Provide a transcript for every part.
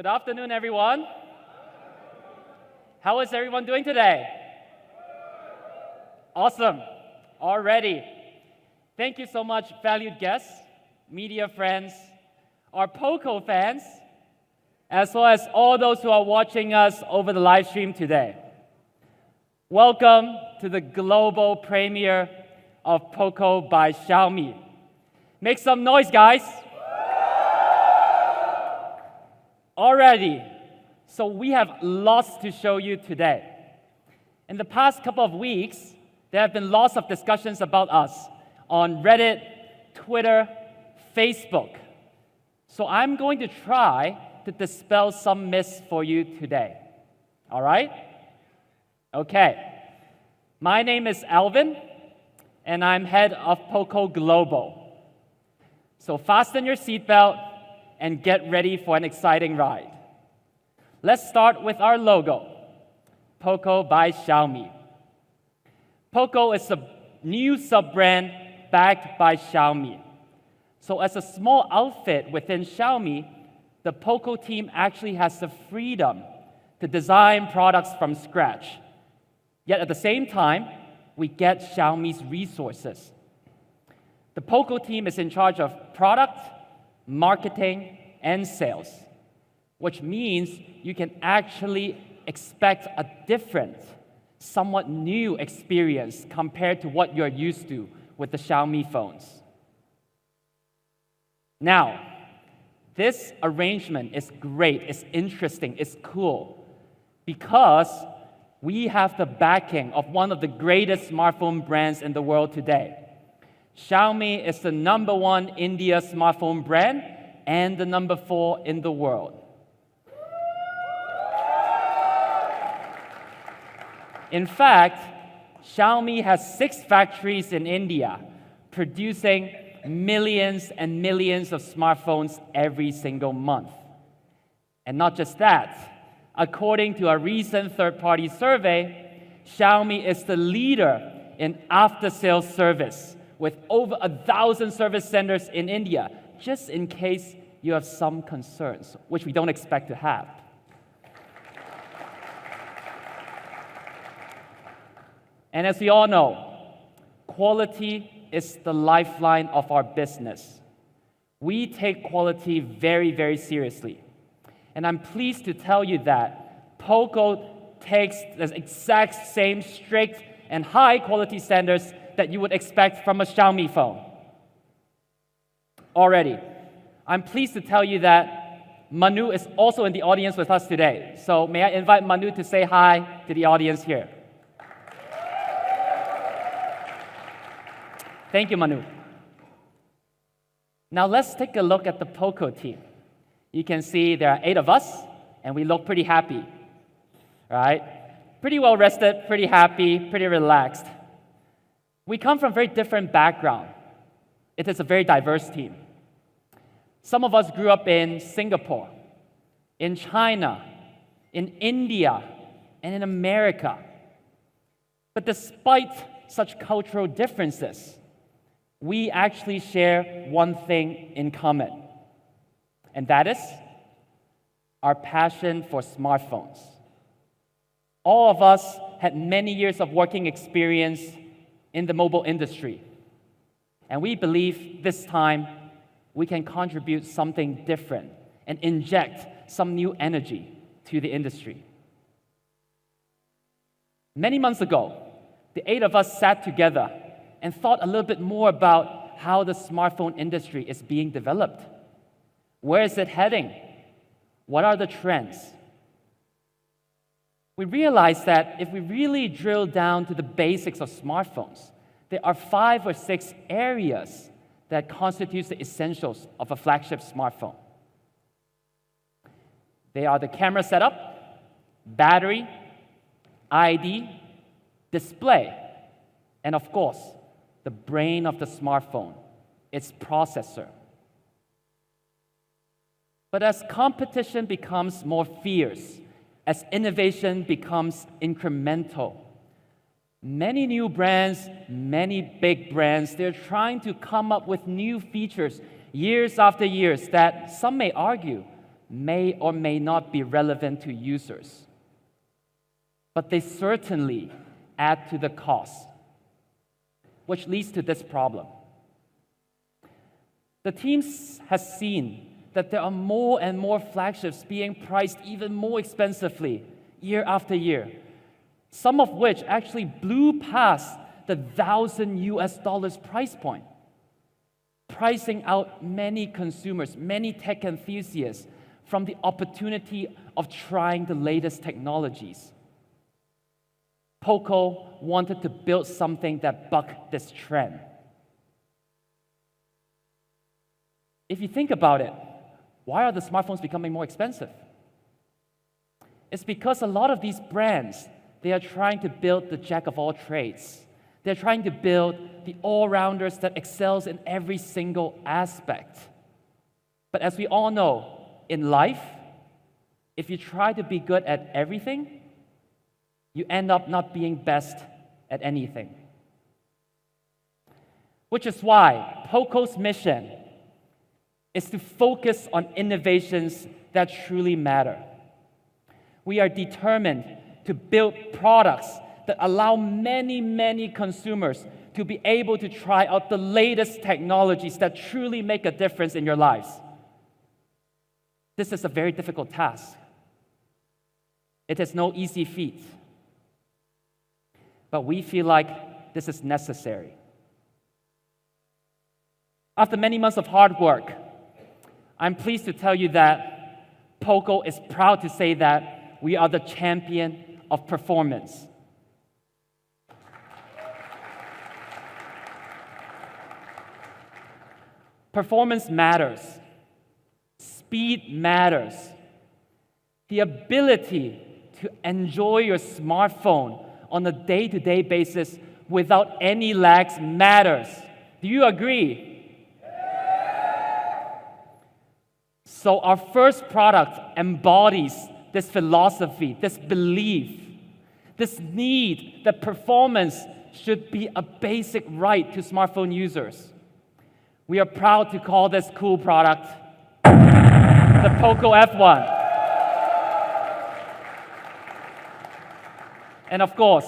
Good afternoon, everyone. How is everyone doing today? Awesome. Already. Thank you so much, valued guests, media friends, our Poco fans, as well as all those who are watching us over the live stream today. Welcome to the global premiere of Poco by Xiaomi. Make some noise, guys. Already. So we have lots to show you today. In the past couple of weeks, there have been lots of discussions about us on Reddit, Twitter, Facebook. So I'm going to try to dispel some myths for you today. All right? Okay. My name is Alvin, and I'm head of Poco Global. So fasten your seatbelt and get ready for an exciting ride. Let's start with our logo, Poco by Xiaomi. Poco is a new sub-brand backed by Xiaomi. So as a small outfit within Xiaomi, the Poco team actually has the freedom to design products from scratch. Yet at the same time, we get Xiaomi's resources. The Poco team is in charge of product, marketing, and sales, which means you can actually expect a different, somewhat new experience compared to what you're used to with the Xiaomi phones. Now, this arrangement is great, it's interesting, it's cool, because we have the backing of one of the greatest smartphone brands in the world today. Xiaomi is the #1 India smartphone brand and the #4 in the world. In fact, Xiaomi has 6 factories in India, producing millions and millions of smartphones every single month. And not just that, according to a recent third-party survey, Xiaomi is the leader in after-sales service, with over 1,000 service centers in India, just in case you have some concerns, which we don't expect to have. And as we all know, quality is the lifeline of our business. We take quality very, very seriously. And I'm pleased to tell you that Poco takes the exact same strict and high quality standards that you would expect from a Xiaomi phone. Already, I'm pleased to tell you that Manu is also in the audience with us today. So may I invite Manu to say hi to the audience here. Thank you, Manu. Now let's take a look at the Poco team. You can see there are 8 of us, and we look pretty happy, right? Pretty well rested, pretty happy, pretty relaxed. We come from very different backgrounds. It is a very diverse team. Some of us grew up in Singapore, in China, in India, and in America. But despite such cultural differences, we actually share one thing in common, and that is our passion for smartphones. All of us had many years of working experience in the mobile industry, and we believe this time we can contribute something different and inject some new energy to the industry. Many months ago, the 8 of us sat together and thought a little bit more about how the smartphone industry is being developed. Where is it heading? What are the trends? We realized that if we really drill down to the basics of smartphones, there are 5 or 6 areas that constitute the essentials of a flagship smartphone. They are the camera setup, battery, ID, display, and of course, the brain of the smartphone, its processor. But as competition becomes more fierce, as innovation becomes incremental, many new brands, many big brands, they're trying to come up with new features years after years that some may argue may or may not be relevant to users, but they certainly add to the cost, which leads to this problem. The team has seen that there are more and more flagships being priced even more expensively year after year, some of which actually blew past the $1,000 price point, pricing out many consumers, many tech enthusiasts from the opportunity of trying the latest technologies. Poco wanted to build something that bucked this trend. If you think about it, why are the smartphones becoming more expensive? It's because a lot of these brands, they are trying to build the jack of all trades. They're trying to build the all-rounders that excels in every single aspect. But as we all know, in life, if you try to be good at everything, you end up not being best at anything. Which is why Poco's mission is to focus on innovations that truly matter. We are determined to build products that allow many, many consumers to be able to try out the latest technologies that truly make a difference in your lives. This is a very difficult task. It is no easy feat. But we feel like this is necessary. After many months of hard work, I'm pleased to tell you that Poco is proud to say that we are the champion of performance. Performance matters. Speed matters. The ability to enjoy your smartphone on a day-to-day basis without any lags matters. Do you agree? So our first product embodies this philosophy, this belief, this need that performance should be a basic right to smartphone users. We are proud to call this cool product the Poco F1. And of course,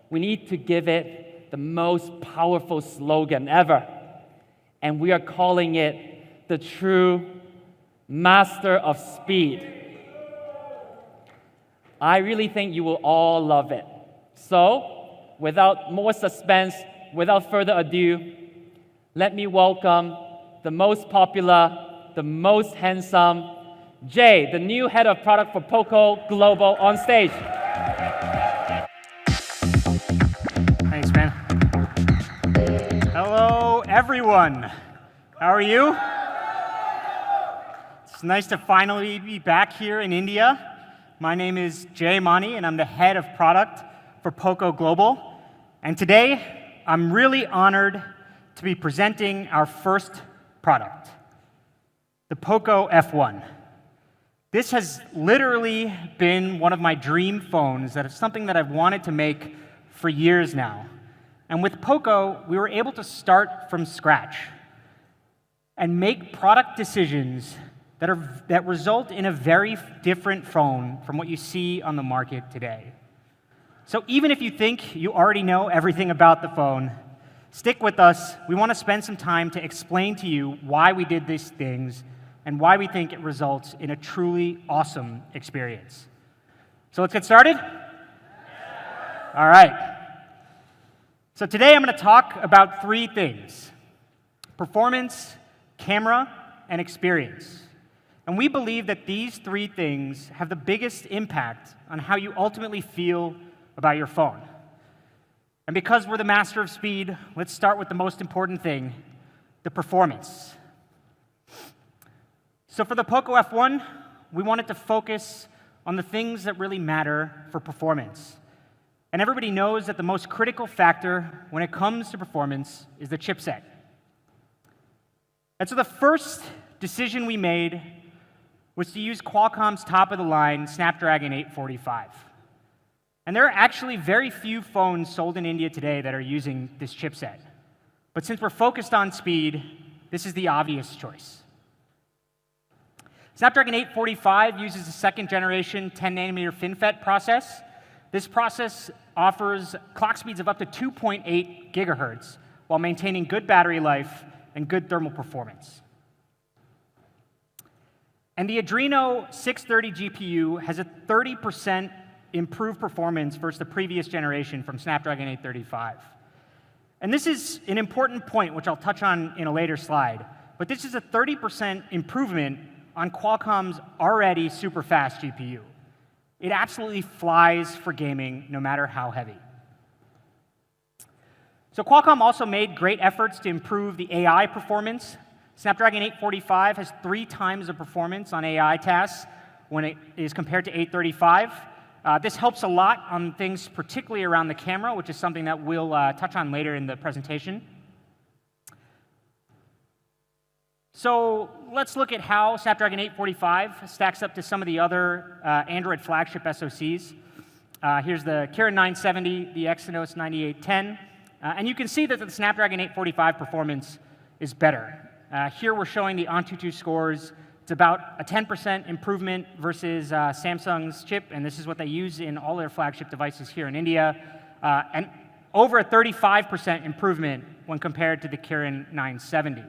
we need to give it the most powerful slogan ever. And we are calling it the true master of speed. I really think you will all love it. So, without more suspense, without further ado, let me welcome the most popular, the most handsome, Jay, the new head of product for Poco Global, on stage. Thanks, man. Hello, everyone. How are you? It's nice to finally be back here in India. My name is Jay Mani, and I'm the head of product for Poco Global. And today, I'm really honored to be presenting our first product, the Poco F1. This has literally been one of my dream phones. That is something that I've wanted to make for years now. And with Poco, we were able to start from scratch and make product decisions that result in a very different phone from what you see on the market today. So even if you think you already know everything about the phone, stick with us. We want to spend some time to explain to you why we did these things and why we think it results in a truly awesome experience. So let's get started? All right. So today I'm going to talk about three things: performance, camera, and experience. And we believe that these three things have the biggest impact on how you ultimately feel about your phone. And because we're the master of speed, let's start with the most important thing, the performance. So for the Poco F1, we wanted to focus on the things that really matter for performance. And everybody knows that the most critical factor when it comes to performance is the chipset. And so the first decision we made was to use Qualcomm's top-of-the-line Snapdragon 845. And there are actually very few phones sold in India today that are using this chipset. But since we're focused on speed, this is the obvious choice. Snapdragon 845 uses a second generation 10 nanometer FinFET process. This process offers clock speeds of up to 2.8 gigahertz while maintaining good battery life and good thermal performance. And the Adreno 630 GPU has a 30% improved performance versus the previous generation from Snapdragon 835. And this is an important point, which I'll touch on in a later slide. But this is a 30% improvement on Qualcomm's already super fast GPU. It absolutely flies for gaming, no matter how heavy. So Qualcomm also made great efforts to improve the AI performance. Snapdragon 845 has 3 times the performance on AI tasks when it is compared to 835. This helps a lot on things particularly around the camera, which is something that we'll touch on later in the presentation. So let's look at how Snapdragon 845 stacks up to some of the other Android flagship SoCs. Here's the Kirin 970, the Exynos 9810. And you can see that the Snapdragon 845 performance is better. Here we're showing the Antutu scores. It's about a 10% improvement versus Samsung's chip, and this is what they use in all their flagship devices here in India, and over a 35% improvement when compared to the Kirin 970.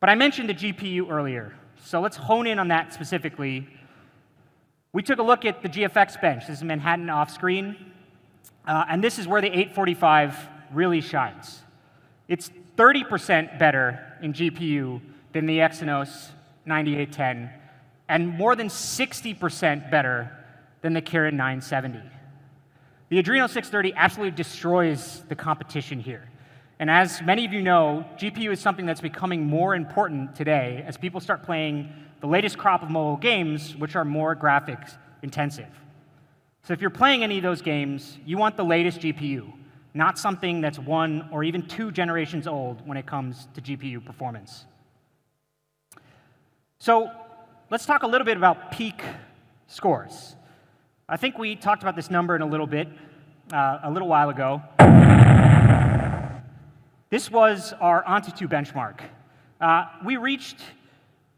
But I mentioned the GPU earlier, so let's hone in on that specifically. We took a look at the GFX bench. This is Manhattan off-screen, and this is where the 845 really shines. It's 30% better in GPU than the Exynos 9810, and more than 60% better than the Kirin 970. The Adreno 630 absolutely destroys the competition here. And as many of you know, GPU is something that's becoming more important today as people start playing the latest crop of mobile games, which are more graphics intensive. So if you're playing any of those games, you want the latest GPU, not something that's 1 or even 2 generations old when it comes to GPU performance. So let's talk a little bit about peak scores. I think we talked about this number in a little bit, a little while ago. This was our Antutu benchmark. We reached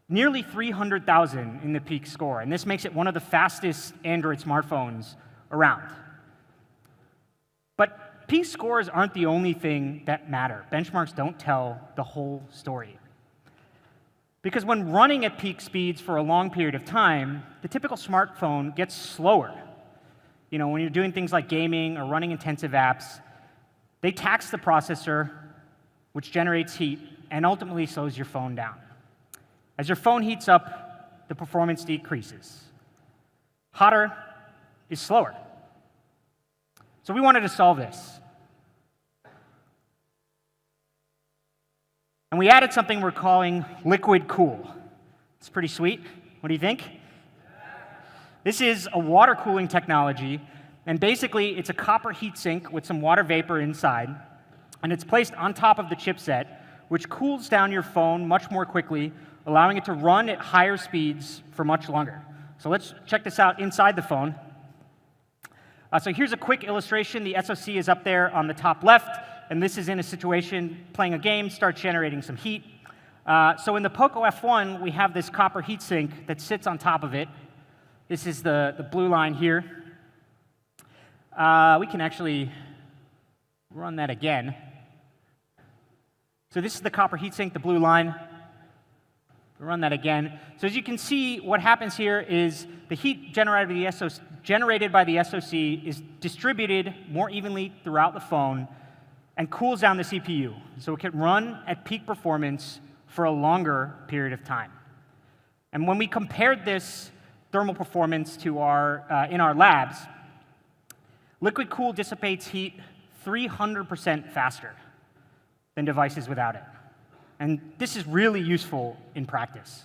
nearly 300,000 in the peak score, and this makes it one of the fastest Android smartphones around. But peak scores aren't the only thing that matter. Benchmarks don't tell the whole story. Because when running at peak speeds for a long period of time, the typical smartphone gets slower. You know, when you're doing things like gaming or running intensive apps, they tax the processor, which generates heat, and ultimately slows your phone down. As your phone heats up, the performance decreases. Hotter is slower. So we wanted to solve this. And we added something we're calling liquid cool. It's pretty sweet. What do you think? This is a water cooling technology, and basically it's a copper heatsink with some water vapor inside, and it's placed on top of the chipset, which cools down your phone much more quickly, allowing it to run at higher speeds for much longer. So let's check this out inside the phone. So here's a quick illustration. The SoC is up there on the top left, and this is in a situation playing a game, starts generating some heat. So in the Poco F1, we have this copper heatsink that sits on top of it. This is the blue line here. We can actually run that again. So this is the copper heatsink, the blue line. We'll run that again. So as you can see, what happens here is the heat generated by the SoC is distributed more evenly throughout the phone and cools down the CPU. So it can run at peak performance for a longer period of time. And when we compared this thermal performance to in our labs, liquid cool dissipates heat 300% faster than devices without it. And this is really useful in practice.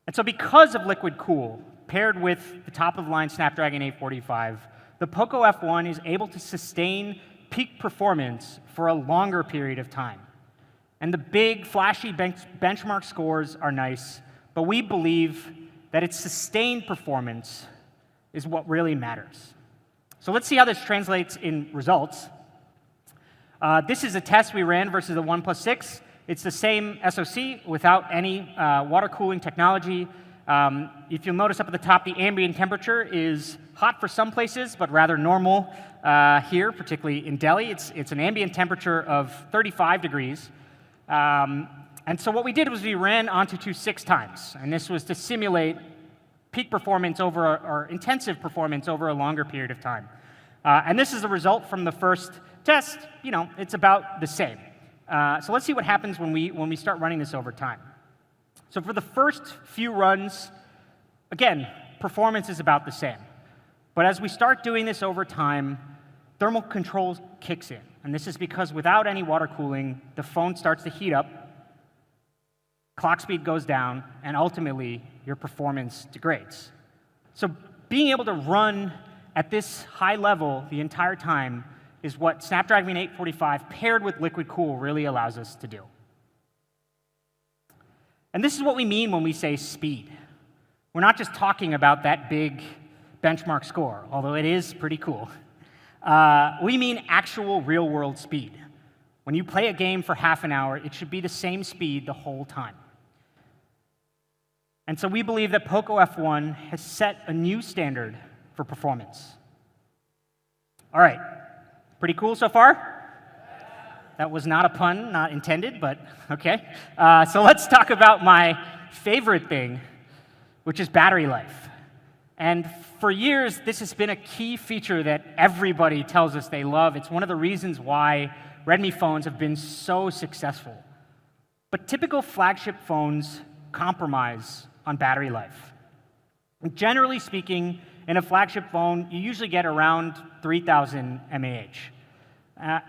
And so because of liquid cool, paired with the top-of-the-line Snapdragon 845, the Poco F1 is able to sustain peak performance for a longer period of time. And the big, flashy benchmark scores are nice, but we believe that its sustained performance is what really matters. So let's see how this translates in results. This is a test we ran versus the OnePlus 6. It's the same SoC without any water cooling technology. If you'll notice up at the top, the ambient temperature is hot for some places, but rather normal here, particularly in Delhi. It's an ambient temperature of 35 degrees. And so what we did was we ran Antutu 6 times, and this was to simulate peak performance or intensive performance over a longer period of time. And this is the result from the first test. You know, it's about the same. So let's see what happens when we start running this over time. So for the first few runs, again, performance is about the same. But as we start doing this over time, thermal control kicks in. And this is because without any water cooling, the phone starts to heat up, clock speed goes down, and ultimately, your performance degrades. So being able to run at this high level the entire time is what Snapdragon 845 paired with liquid cool really allows us to do. And this is what we mean when we say speed. We're not just talking about that big benchmark score, although it is pretty cool. We mean actual real-world speed. When you play a game for half an hour, it should be the same speed the whole time. And so we believe that Poco F1 has set a new standard for performance. All right, pretty cool so far? That was not a pun, not intended, but okay. So let's talk about my favorite thing, which is battery life. And for years, this has been a key feature that everybody tells us they love. It's one of the reasons why Redmi phones have been so successful. But typical flagship phones compromise on battery life. And generally speaking, in a flagship phone, you usually get around 3,000 mAh.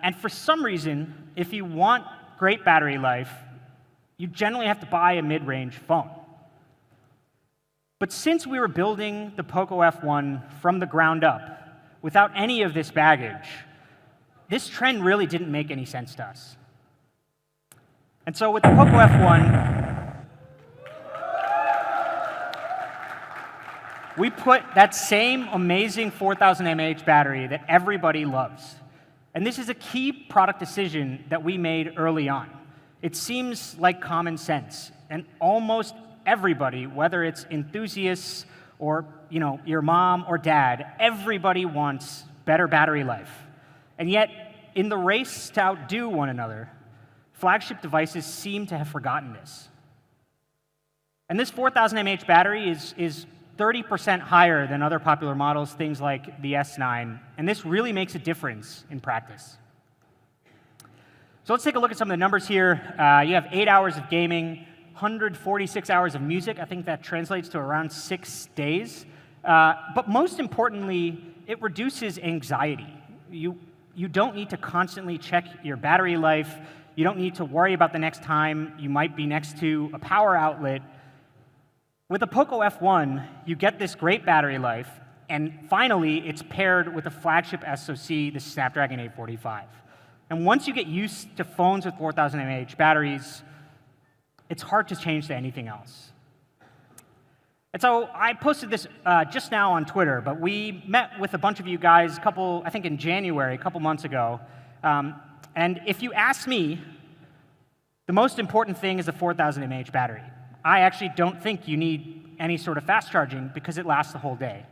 And for some reason, if you want great battery life, you generally have to buy a mid-range phone. But since we were building the Poco F1 from the ground up, without any of this baggage, this trend really didn't make any sense to us. And so with the Poco F1, we put that same amazing 4,000 mAh battery that everybody loves. And this is a key product decision that we made early on. It seems like common sense, and almost everybody, whether it's enthusiasts or your mom or dad, everybody wants better battery life. And yet, in the race to outdo one another, flagship devices seem to have forgotten this. And this 4,000 mAh battery is 30% higher than other popular models, things like the S9, and this really makes a difference in practice. So let's take a look at some of the numbers here. You have 8 hours of gaming, 146 hours of music. I think that translates to around 6 days. But most importantly, it reduces anxiety. You don't need to constantly check your battery life. You don't need to worry about the next time you might be next to a power outlet. With the Poco F1, you get this great battery life, and finally, it's paired with a flagship SoC, the Snapdragon 845. And once you get used to phones with 4,000 mAh batteries, it's hard to change to anything else. And so I posted this just now on Twitter, but we met with a bunch of you guys I think in January, a couple months ago. And if you ask me, the most important thing is the 4,000 mAh battery. I actually don't think you need any sort of fast charging because it lasts the whole day.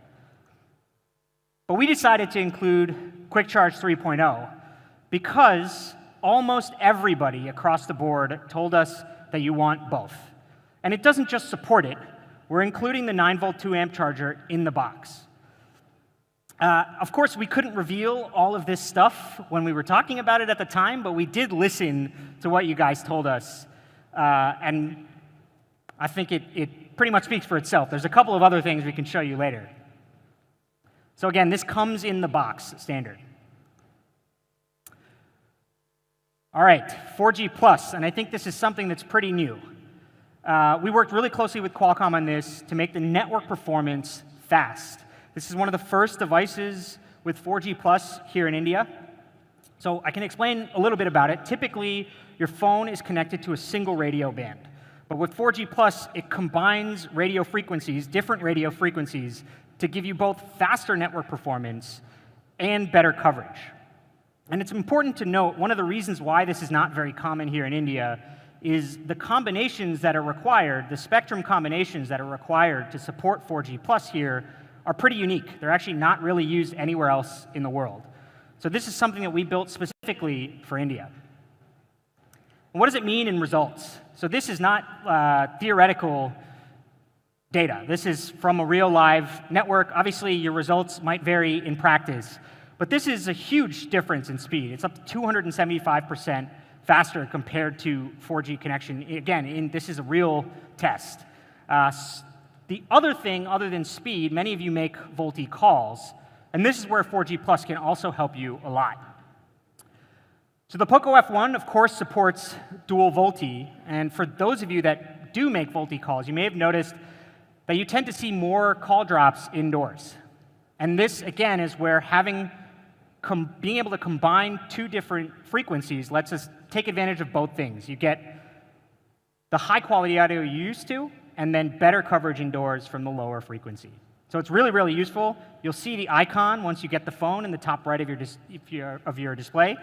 But we decided to include Quick Charge 3.0 because almost everybody across the board told us that you want both. And it doesn't just support it. We're including the 9-volt 2-amp charger in the box. Of course, we couldn't reveal all of this stuff when we were talking about it at the time, but we did listen to what you guys told us. And I think it pretty much speaks for itself. There's a couple of other things we can show you later. So again, this comes in the box standard. All right, 4G Plus, and I think this is something that's pretty new. We worked really closely with Qualcomm on this to make the network performance fast. This is one of the first devices with 4G Plus here in India. So I can explain a little bit about it. Typically, your phone is connected to a single radio band. But with 4G Plus, it combines radio frequencies, different radio frequencies, to give you both faster network performance and better coverage. And it's important to note, one of the reasons why this is not very common here in India is the combinations that are required, the spectrum combinations that are required to support 4G Plus here are pretty unique. They're actually not really used anywhere else in the world. So this is something that we built specifically for India. And what does it mean in results? So this is not theoretical data. This is from a real live network. Obviously, your results might vary in practice, but this is a huge difference in speed. It's up to 275% faster compared to 4G connection. Again, this is a real test. The other thing, other than speed, many of you make VoLTE calls, and this is where 4G Plus can also help you a lot. So the Poco F1, of course, supports dual VoLTE, and for those of you that do make VoLTE calls, you may have noticed that you tend to see more call drops indoors. And this, again, is where being able to combine two different frequencies lets us take advantage of both things. You get the high-quality audio you're used to, and then better coverage indoors from the lower frequency. So it's really, really useful. You'll see the icon once you get the phone in the top right of your display.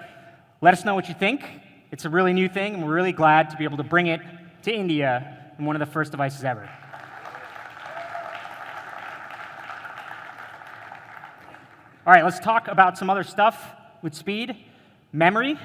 Let us know what you think. It's a really new thing, and we're really glad to be able to bring it to India in one of the first devices ever. All right, let's talk about some other stuff with speed. Memory.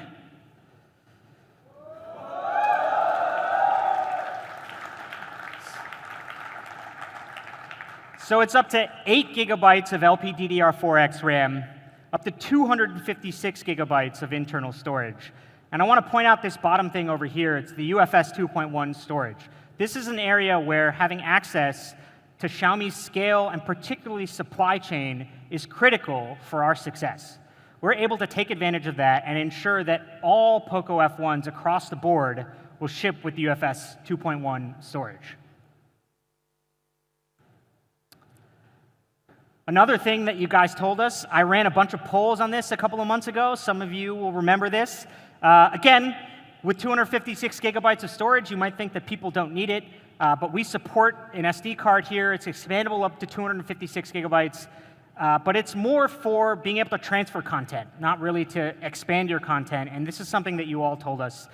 So it's up to 8 gigabytes of LPDDR4X RAM, up to 256 gigabytes of internal storage. And I want to point out this bottom thing over here. It's the UFS 2.1 storage. This is an area where having access to Xiaomi's scale and particularly supply chain is critical for our success. We're able to take advantage of that and ensure that all Poco F1s across the board will ship with UFS 2.1 storage. Another thing that you guys told us, I ran a bunch of polls on this a couple of months ago. Some of you will remember this. Again, with 256 gigabytes of storage, you might think that people don't need it, but we support an SD card here. It's expandable up to 256 gigabytes, but it's more for being able to transfer content, not really to expand your content, and this is something that you all told us.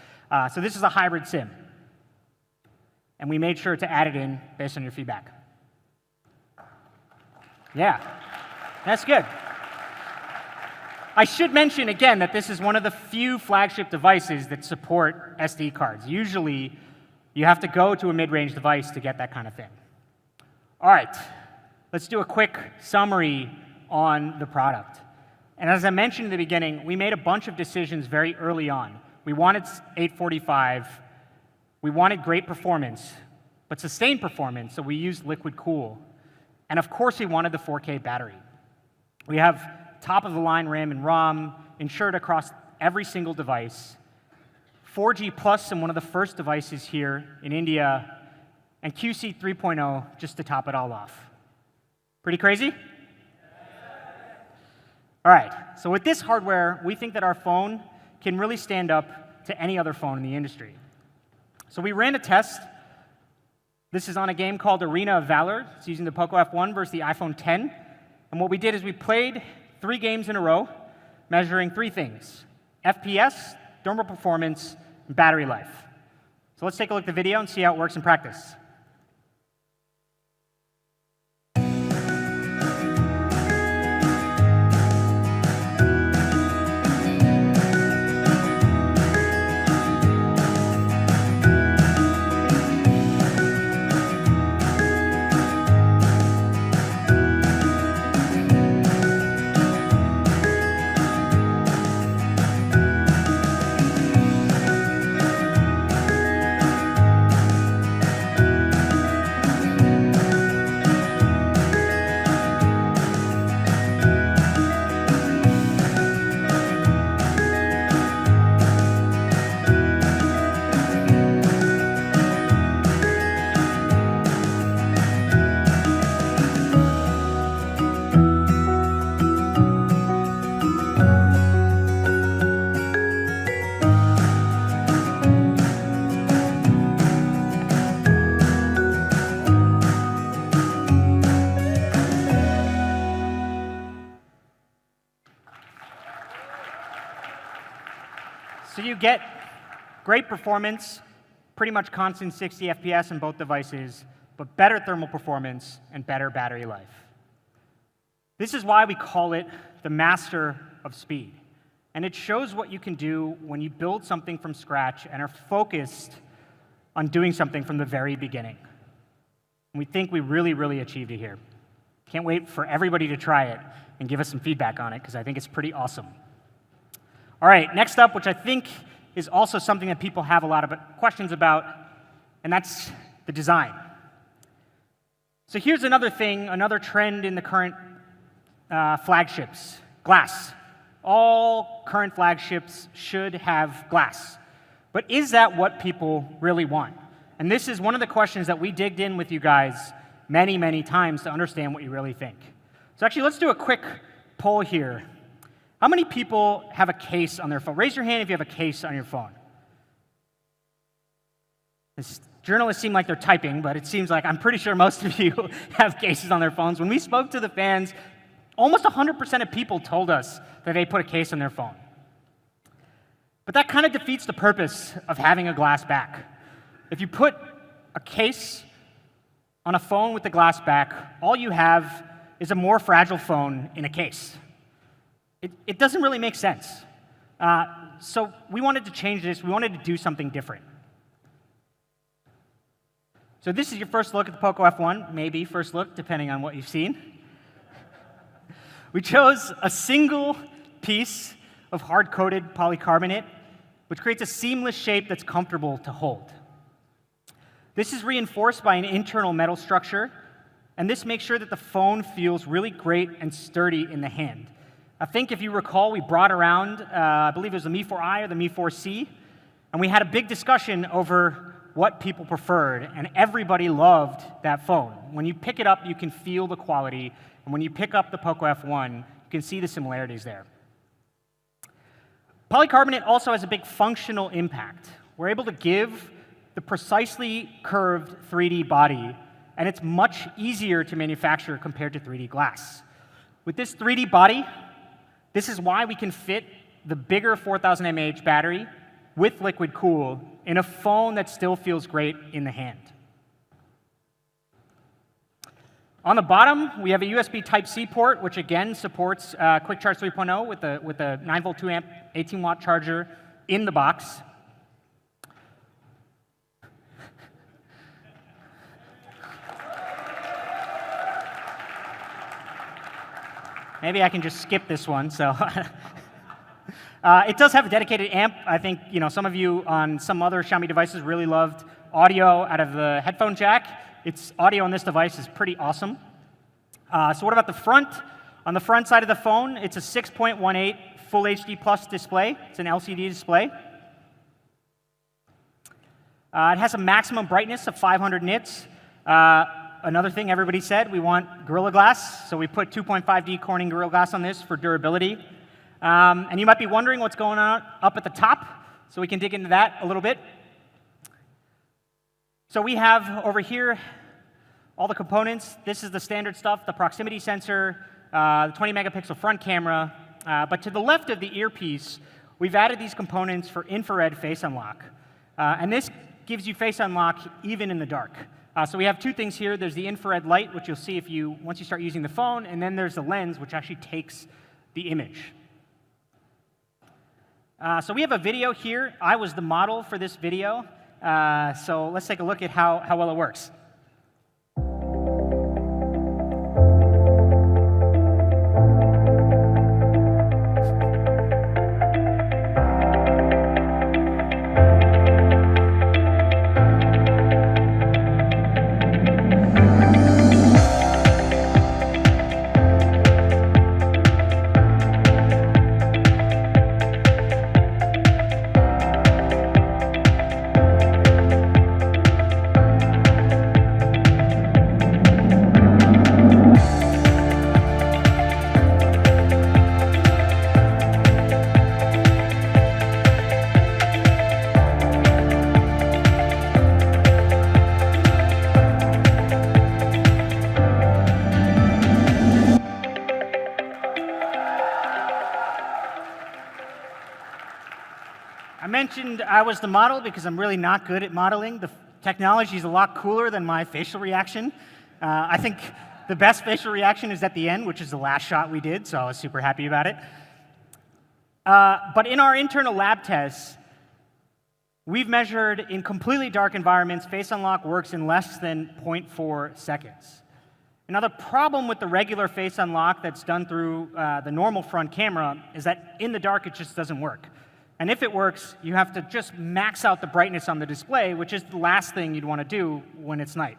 So this is a hybrid SIM, and we made sure to add it in based on your feedback. Yeah, that's good. I should mention again that this is one of the few flagship devices that support SD cards. Usually, you have to go to a mid-range device to get that kind of thing. All right, let's do a quick summary on the product. And as I mentioned in the beginning, we made a bunch of decisions very early on. We wanted 845, we wanted great performance, but sustained performance, so we used liquid cool. And of course, we wanted the 4K battery. We have top-of-the-line RAM and ROM ensured across every single device, 4G Plus in one of the first devices here in India, and QC 3.0 just to top it all off. Pretty crazy? All right, so with this hardware, we think that our phone can really stand up to any other phone in the industry. So we ran a test. This is on a game called Arena of Valor. It's using the Poco F1 versus the iPhone X. And what we did is we played 3 games in a row, measuring 3 things: FPS, thermal performance, and battery life. So let's take a look at the video and see how it works in practice. So you get great performance, pretty much constant 60 FPS in both devices, but better thermal performance and better battery life. This is why we call it the master of speed. And it shows what you can do when you build something from scratch and are focused on doing something from the very beginning. And we think we really, really achieved it here. Can't wait for everybody to try it and give us some feedback on it, because I think it's pretty awesome. All right, next up, which I think is also something that people have a lot of questions about, and that's the design. So here's another thing, another trend in the current flagships: glass. All current flagships should have glass. But is that what people really want? And this is one of the questions that we digged in with you guys many, many times to understand what you really think. So actually, let's do a quick poll here. How many people have a case on their phone? Raise your hand if you have a case on your phone. This journalists seem like they're typing, but it seems like I'm pretty sure most of you have cases on their phones. When we spoke to the fans, almost 100% of people told us that they put a case on their phone. But that kind of defeats the purpose of having a glass back. If you put a case on a phone with the glass back, all you have is a more fragile phone in a case. It doesn't really make sense. So we wanted to change this. We wanted to do something different. So this is your first look at the Poco F1, maybe first look, depending on what you've seen. We chose a single piece of hard-coated polycarbonate, which creates a seamless shape that's comfortable to hold. This is reinforced by an internal metal structure, and this makes sure that the phone feels really great and sturdy in the hand. I think if you recall, we brought around, I believe it was the Mi 4i or the Mi 4c, and we had a big discussion over what people preferred, and everybody loved that phone. When you pick it up, you can feel the quality, and when you pick up the Poco F1, you can see the similarities there. Polycarbonate also has a big functional impact. We're able to give the precisely curved 3D body, and it's much easier to manufacture compared to 3D glass. With this 3D body, this is why we can fit the bigger 4000 mAh battery with liquid cool in a phone that still feels great in the hand. On the bottom, we have a USB Type-C port, which again supports Quick Charge 3.0 with a 9-volt 2-amp 18-watt charger in the box. Maybe I can just skip this one. So it does have a dedicated amp. I think some of you on some other Xiaomi devices really loved audio out of the headphone jack. Its audio on this device is pretty awesome. So what about the front? On the front side of the phone, it's a 6.18 Full HD Plus display. It's an LCD display. It has a maximum brightness of 500 nits. Another thing everybody said, we want Gorilla Glass, so we put 2.5D Corning Gorilla Glass on this for durability. And you might be wondering what's going on up at the top, so we can dig into that a little bit. So we have over here all the components. This is the standard stuff, the proximity sensor, the 20-megapixel front camera. But to the left of the earpiece, we've added these components for infrared face unlock. And this gives you face unlock even in the dark. So we have two things here. There's the infrared light, which you'll see once you start using the phone, and then there's the lens, which actually takes the image. So we have a video here. I was the model for this video. So let's take a look at how well it works. mentioned I was the model because I'm really not good at modeling. The technology is a lot cooler than my facial reaction. I think the best facial reaction is at the end, which is the last shot we did, so I was super happy about it. But in our internal lab tests, we've measured in completely dark environments, face unlock works in less than 0.4 seconds. Now, the problem with the regular face unlock that's done through the normal front camera is that in the dark, it just doesn't work. And if it works, you have to just max out the brightness on the display, which is the last thing you'd want to do when it's night.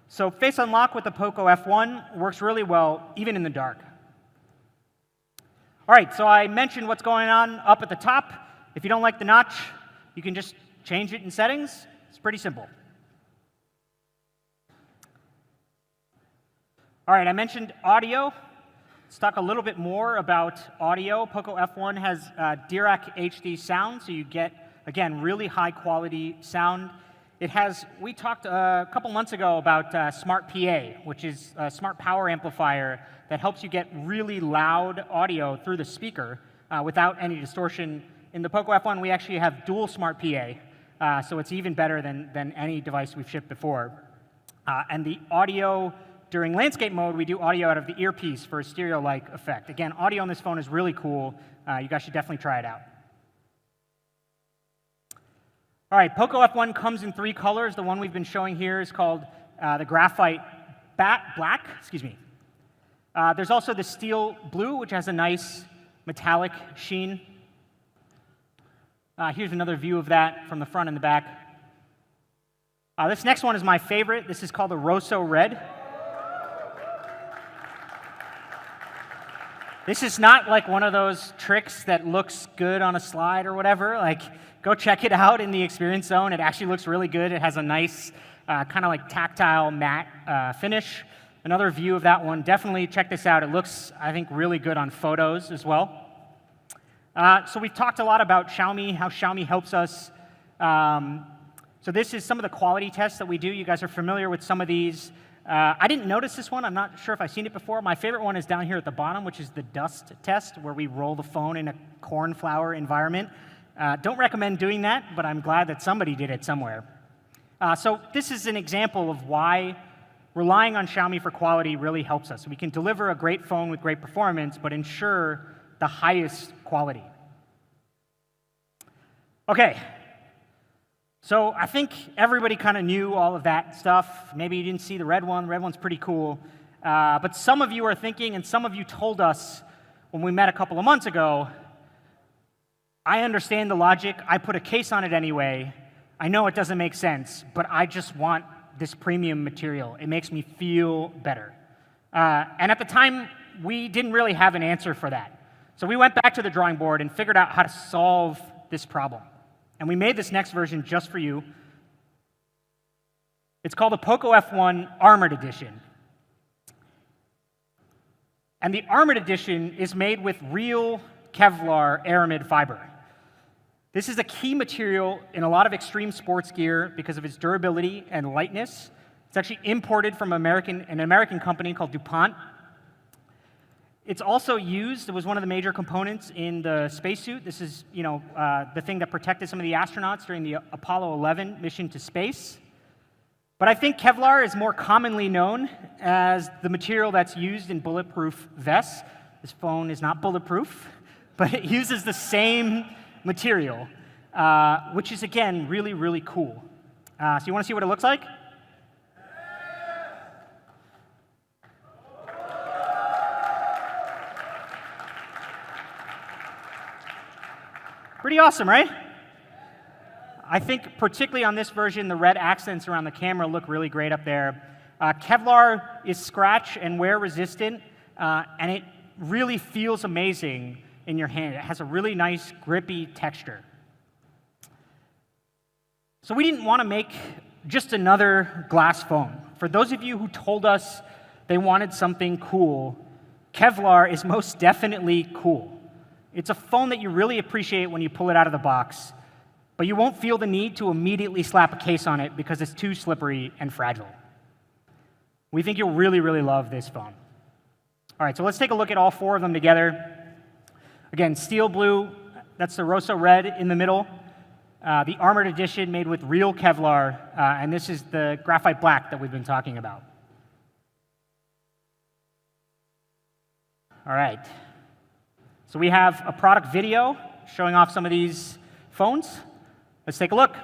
So face unlock with the Poco F1 works really well, even in the dark. All right, so I mentioned what's going on up at the top. If you don't like the notch, you can just change it in settings. It's pretty simple. All right, I mentioned audio. Let's talk a little bit more about audio. Poco F1 has Dirac HD sound, so you get, again, really high quality sound. It has, we talked a couple months ago about Smart PA, which is a smart power amplifier that helps you get really loud audio through the speaker without any distortion. In the Poco F1, we actually have dual Smart PA, so it's even better than any device we've shipped before. And the audio, during landscape mode, we do audio out of the earpiece for a stereo-like effect. Again, audio on this phone is really cool. You guys should definitely try it out. All right, Poco F1 comes in 3 colors. The one we've been showing here is called the graphite black. Excuse me. There's also the steel blue, which has a nice metallic sheen. Here's another view of that from the front and the back. This next one is my favorite. This is called the Rosso Red. This is not like one of those tricks that looks good on a slide or whatever. Like, go check it out in the experience zone. It actually looks really good. It has a nice kind of like tactile matte finish. Another view of that one. Definitely check this out. It looks, I think, really good on photos as well. So we've talked a lot about Xiaomi, how Xiaomi helps us. So this is some of the quality tests that we do. You guys are familiar with some of these. I didn't notice this one. I'm not sure if I've seen it before. My favorite one is down here at the bottom, which is the dust test, where we roll the phone in a cornflower environment. Don't recommend doing that, but I'm glad that somebody did it somewhere. So this is an example of why relying on Xiaomi for quality really helps us. We can deliver a great phone with great performance, but ensure the highest quality. Okay. So I think everybody kind of knew all of that stuff. Maybe you didn't see the red one. The red one's pretty cool. But some of you are thinking, and some of you told us when we met a couple of months ago, I understand the logic. I put a case on it anyway. I know it doesn't make sense, but I just want this premium material. It makes me feel better. And at the time, we didn't really have an answer for that. So we went back to the drawing board and figured out how to solve this problem. And we made this next version just for you. It's called the Poco F1 Armored Edition. And the Armored Edition is made with real Kevlar aramid fiber. This is a key material in a lot of extreme sports gear because of its durability and lightness. It's actually imported from an American company called DuPont. It's also used, it was one of the major components in the spacesuit. This is, the thing that protected some of the astronauts during the Apollo 11 mission to space. But I think Kevlar is more commonly known as the material that's used in bulletproof vests. This phone is not bulletproof, but it uses the same material, which is, again, really, really cool. So you want to see what it looks like? Pretty awesome, right? I think particularly on this version, the red accents around the camera look really great up there. Kevlar is scratch and wear resistant, and it really feels amazing in your hand. It has a really nice grippy texture. So we didn't want to make just another glass phone. For those of you who told us they wanted something cool, Kevlar is most definitely cool. It's a phone that you really appreciate when you pull it out of the box, but you won't feel the need to immediately slap a case on it because it's too slippery and fragile. We think you'll really, really love this phone. All right, so let's take a look at all 4 of them together. Again, steel blue, that's the Rosso Red in the middle. the Armored Edition made with real Kevlar, and this is the graphite black that we've been talking about. All right. So we have a product video showing off some of these phones. Let's take a look.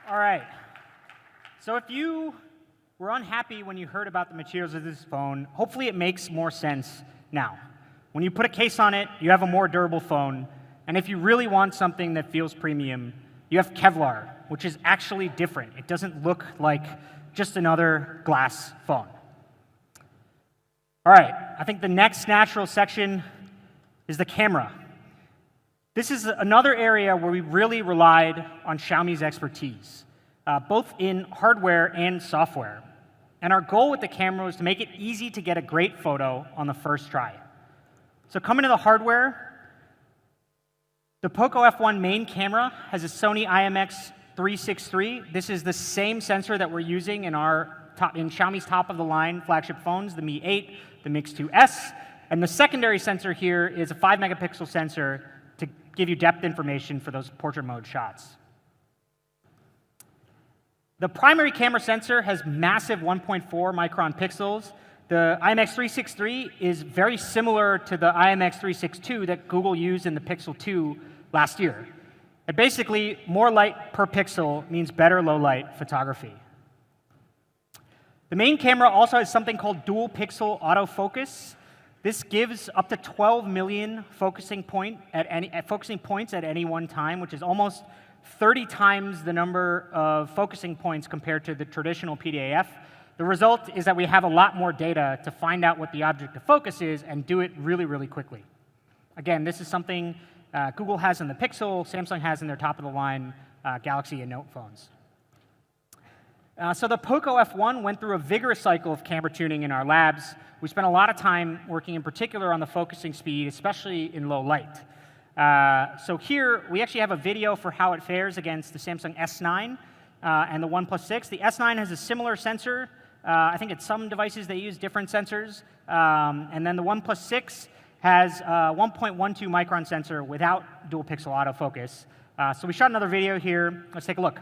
All right. So if you were unhappy when you heard about the materials of this phone, hopefully it makes more sense now. When you put a case on it, you have a more durable phone. And if you really want something that feels premium, you have Kevlar, which is actually different. It doesn't look like just another glass phone. All right, I think the next natural section is the camera. This is another area where we really relied on Xiaomi's expertise, both in hardware and software. And our goal with the camera was to make it easy to get a great photo on the first try. So coming to the hardware, the Poco F1 main camera has a Sony IMX363. This is the same sensor that we're using in Xiaomi's top-of-the-line flagship phones, the Mi 8, the Mix 2S. And the secondary sensor here is a 5-megapixel sensor to give you depth information for those portrait mode shots. The primary camera sensor has massive 1.4 micron pixels. The IMX363 is very similar to the IMX362 that Google used in the Pixel 2 last year. And basically, more light per pixel means better low-light photography. The main camera also has something called dual pixel autofocus. This gives up to 12 million focusing points at any one time, which is almost 30 times the number of focusing points compared to the traditional PDAF. The result is that we have a lot more data to find out what the object of focus is and do it really, really quickly. Again, this is something Google has in the Pixel, Samsung has in their top-of-the-line Galaxy and Note phones. So the Poco F1 went through a vigorous cycle of camera tuning in our labs. We spent a lot of time working in particular on the focusing speed, especially in low light. So here, we actually have a video for how it fares against the Samsung S9 and the OnePlus 6. The S9 has a similar sensor. I think at some devices they use different sensors. And then the OnePlus 6 has a 1.12 micron sensor without dual pixel autofocus. So we shot another video here. Let's take a look.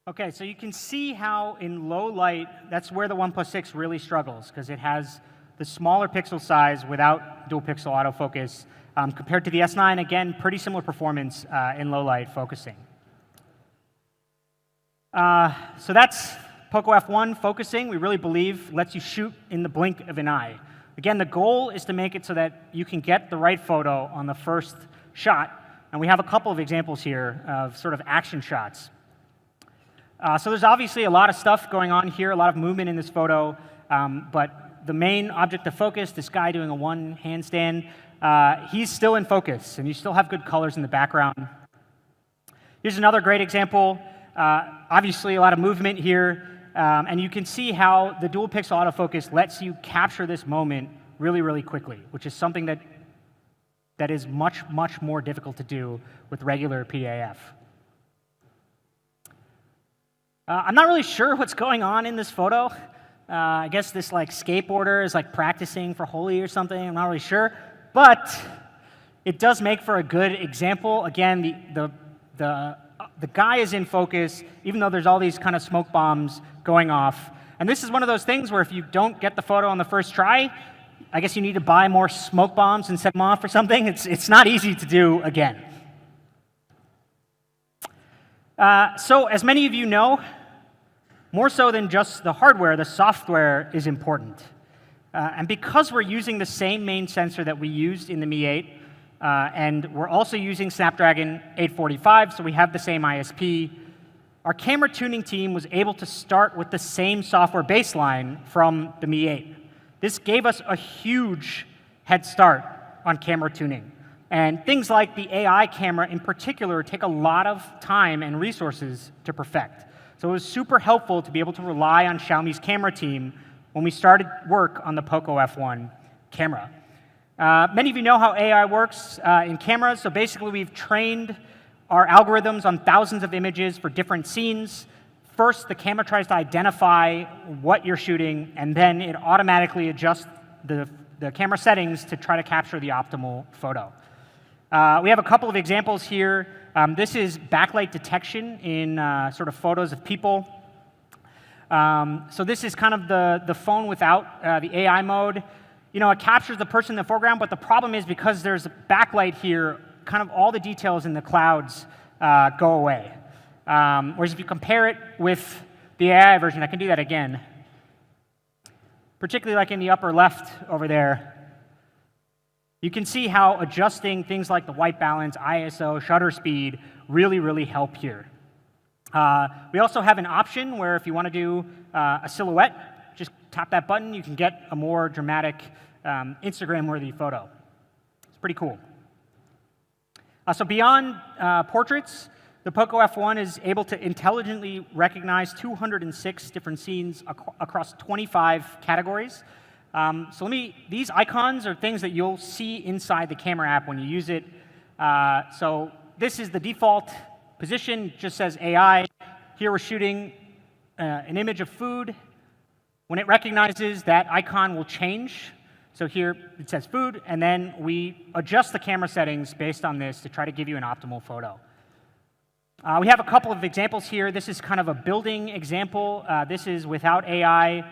Okay, so you can see how in low light, that's where the OnePlus 6 really struggles, because it has the smaller pixel size without dual pixel autofocus. Compared to the S9, again, pretty similar performance in low light focusing. So that's Poco F1 focusing. We really believe lets you shoot in the blink of an eye. Again, the goal is to make it so that you can get the right photo on the first shot And we have a couple of examples here of sort of action shots. So there's obviously a lot of stuff going on here, a lot of movement in this photo, but the main object of focus, this guy doing a one handstand, he's still in focus, and you still have good colors in the background. Here's another great example. Obviously, a lot of movement here, and you can see how the dual pixel autofocus lets you capture this moment really, really quickly, which is something that is much, much more difficult to do with regular PAF. I'm not really sure what's going on in this photo. I guess this skateboarder is practicing for Holi or something. I'm not really sure, but it does make for a good example. Again, the guy is in focus, even though there's all these kind of smoke bombs going off. And this is one of those things where if you don't get the photo on the first try, I guess you need to buy more smoke bombs and set them off or something. It's not easy to do again. So as many of you know, more so than just the hardware, the software is important. And because we're using the same main sensor that we used in the Mi 8, and we're also using Snapdragon 845, so we have the same ISP, our camera tuning team was able to start with the same software baseline from the Mi 8. This gave us a huge head start on camera tuning. And things like the AI camera in particular take a lot of time and resources to perfect. So it was super helpful to be able to rely on Xiaomi's camera team when we started work on the Poco F1 camera. Many of you know how AI works in cameras. So basically, we've trained our algorithms on thousands of images for different scenes. First, the camera tries to identify what you're shooting, and then it automatically adjusts the camera settings to try to capture the optimal photo. We have a couple of examples here. This is backlight detection in sort of photos of people. So this is kind of the phone without the AI mode. You know, it captures the person in the foreground, but the problem is because there's a backlight here, kind of all the details in the clouds go away. Whereas if you compare it with the AI version, I can do that again. Particularly like in the upper left over there, you can see how adjusting things like the white balance, ISO, shutter speed really, really help here. We also have an option where if you want to do a silhouette, just tap that button, you can get a more dramatic Instagram-worthy photo. It's pretty cool. So beyond portraits, the Poco F1 is able to intelligently recognize 206 different scenes across 25 categories. These icons are things that you'll see inside the camera app when you use it. So this is the default position, just says AI. Here we're shooting an image of food. When it recognizes, that icon will change. So here it says food, and then we adjust the camera settings based on this to try to give you an optimal photo. We have a couple of examples here. This is kind of a building example. This is without AI.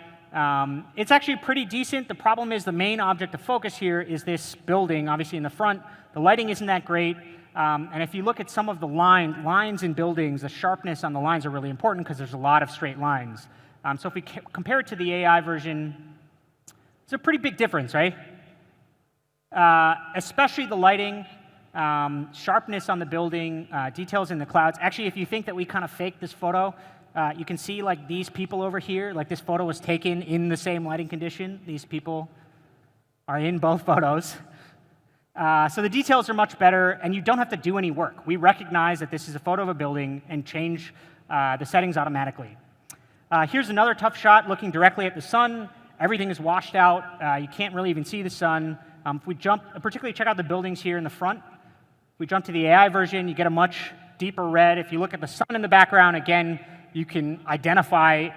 It's actually pretty decent. The problem is the main object of focus here is this building, obviously in the front. The lighting isn't that great. And if you look at some of the lines in buildings, the sharpness on the lines are really important because there's a lot of straight lines. So if we compare it to the AI version, it's a pretty big difference, right? Especially the lighting, sharpness on the building, details in the clouds. Actually, if you think that we kind of faked this photo, you can see like these people over here, like this photo was taken in the same lighting condition. These people are in both photos. So the details are much better, and you don't have to do any work. We recognize that this is a photo of a building and change the settings automatically. Here's another tough shot looking directly at the sun. Everything is washed out. You can't really even see the sun. If we jump, particularly check out the buildings here in the front. If we jump to the AI version, you get a much deeper red. If you look at the sun in the background, again, you can identify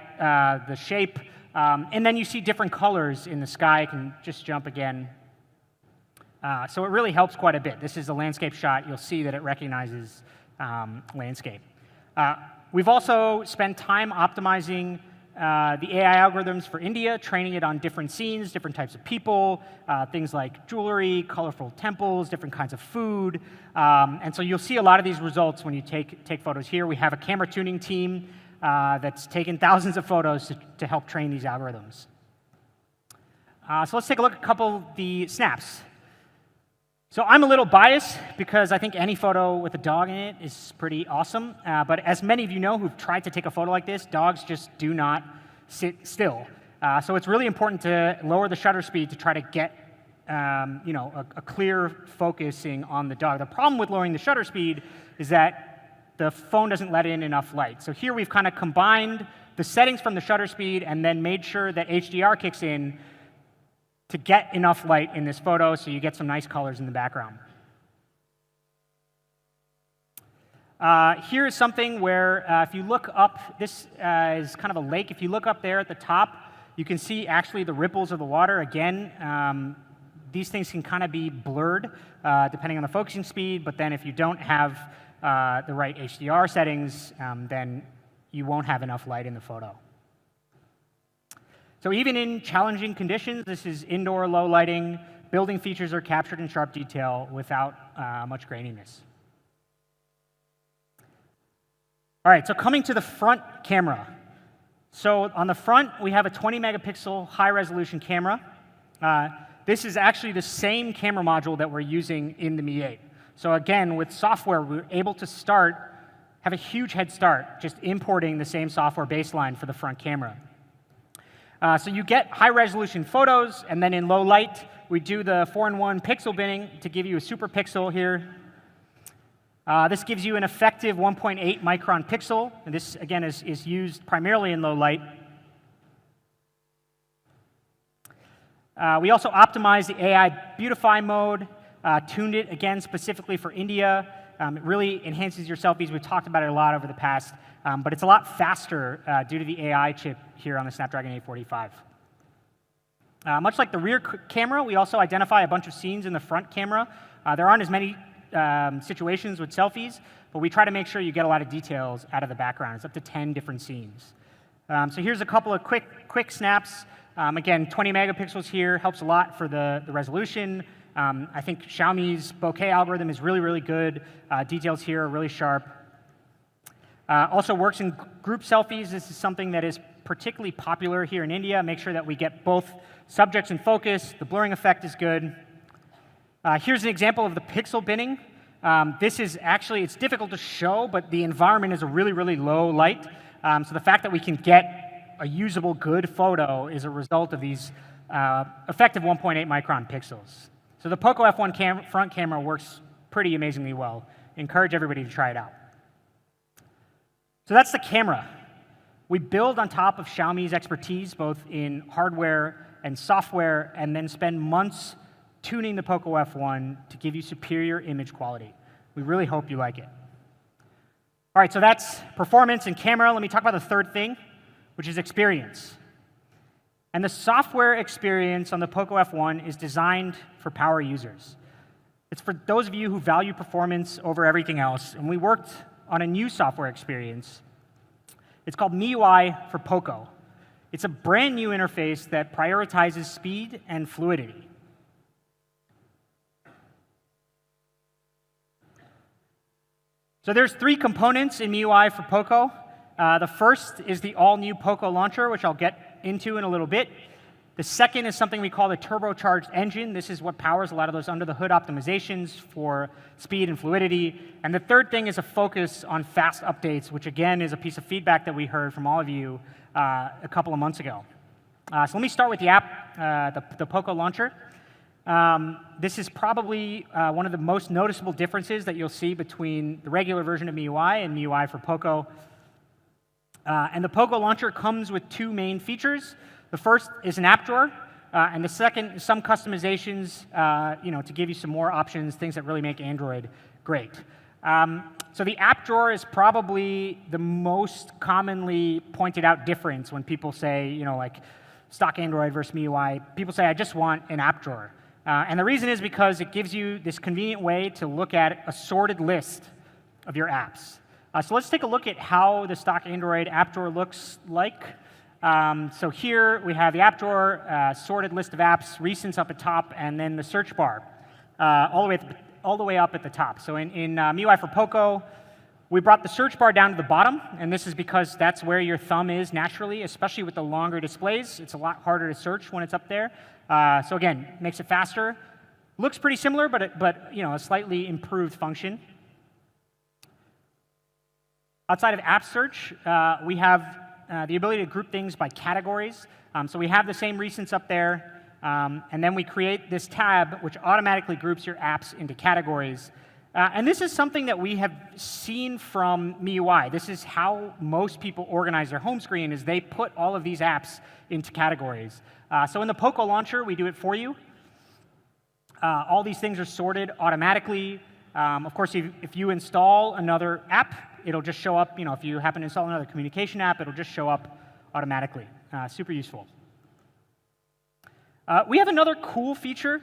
the shape. And then you see different colors in the sky. I can just jump again. So it really helps quite a bit. This is a landscape shot. You'll see that it recognizes landscape. We've also spent time optimizing the AI algorithms for India, training it on different scenes, different types of people, things like jewelry, colorful temples, different kinds of food. And so you'll see a lot of these results when you take photos here. We have a camera tuning team that's taken thousands of photos to help train these algorithms. So let's take a look at a couple of the snaps. So I'm a little biased because I think any photo with a dog in it is pretty awesome. But as many of you know who've tried to take a photo like this, dogs just do not sit still. So it's really important to lower the shutter speed to try to get a clear focusing on the dog. The problem with lowering the shutter speed is that the phone doesn't let in enough light. So here we've kind of combined the settings from the shutter speed and then made sure that HDR kicks in to get enough light in this photo so you get some nice colors in the background. Here is something where if you look up, this is kind of a lake. If you look up there at the top, you can see actually the ripples of the water. Again, these things can kind of be blurred depending on the focusing speed, but then if you don't have the right HDR settings, then you won't have enough light in the photo. So even in challenging conditions, this is indoor low lighting, building features are captured in sharp detail without much graininess. All right, so coming to the front camera. So on the front, we have a 20 megapixel high resolution camera. This is actually the same camera module that we're using in the Mi 8. So again, with software, we're able to have a huge head start just importing the same software baseline for the front camera. So you get high-resolution photos, and then in low light, we do the 4-in-1 pixel binning to give you a super pixel here. This gives you an effective 1.8 micron pixel, and this, again, is used primarily in low light. We also optimized the AI Beautify mode, tuned it, again, specifically for India. It really enhances your selfies. We've talked about it a lot over the past, but it's a lot faster due to the AI chip here on the Snapdragon 845. Much like the rear camera, we also identify a bunch of scenes in the front camera. There aren't as many situations with selfies, but we try to make sure you get a lot of details out of the background. It's up to 10 different scenes. So here's a couple of quick snaps. Again, 20 megapixels here helps a lot for the resolution. I think Xiaomi's bokeh algorithm is really, really good. Details here are really sharp. Also works in group selfies. This is something that is particularly popular here in India. Make sure that we get both subjects in focus. The blurring effect is good. Here's an example of the pixel binning. This is actually, it's difficult to show, but the environment is a really, really low light. So the fact that we can get a usable, good photo is a result of these effective 1.8 micron pixels. So the Poco F1 front camera works pretty amazingly well. Encourage everybody to try it out. So that's the camera. We build on top of Xiaomi's expertise, both in hardware and software, and then spend months tuning the Poco F1 to give you superior image quality. We really hope you like it. All right, so that's performance and camera. Let me talk about the third thing, which is experience. And the software experience on the Poco F1 is designed for power users. It's for those of you who value performance over everything else, and we worked on a new software experience. It's called MIUI for Poco. It's a brand new interface that prioritizes speed and fluidity. So there's 3 components in MIUI for Poco. The first is the all-new Poco launcher, which I'll get into in a little bit. The second is something we call the turbocharged engine. This is what powers a lot of those under-the-hood optimizations for speed and fluidity. And the third thing is a focus on fast updates, which again is a piece of feedback that we heard from all of you a couple of months ago. So let me start with the app, the Poco launcher. This is probably one of the most noticeable differences that you'll see between the regular version of MIUI and MIUI for Poco. And the Poco launcher comes with 2 main features. The first is an app drawer, and the second is some customizations, to give you some more options, things that really make Android great. So the app drawer is probably the most commonly pointed out difference when people say, like stock Android versus MIUI. People say, I just want an app drawer. And the reason is because it gives you this convenient way to look at a sorted list of your apps. So let's take a look at how the stock Android app drawer looks like. So here we have the app drawer, sorted list of apps, recents up at top, and then the search bar all the way up at the top. So in MIUI for Poco, we brought the search bar down to the bottom, and this is because that's where your thumb is naturally, especially with the longer displays. It's a lot harder to search when it's up there. So again, makes it faster. Looks pretty similar, but you know, a slightly improved function. Outside of app search, we have the ability to group things by categories. So we have the same recents up there, and then we create this tab which automatically groups your apps into categories. And this is something that we have seen from MIUI. This is how most people organize their home screen, is they put all of these apps into categories. So in the Poco launcher, we do it for you. All these things are sorted automatically. Of course, if you install another app, it'll just show up. You know, if you happen to install another communication app, it'll just show up automatically. Super useful. We have another cool feature,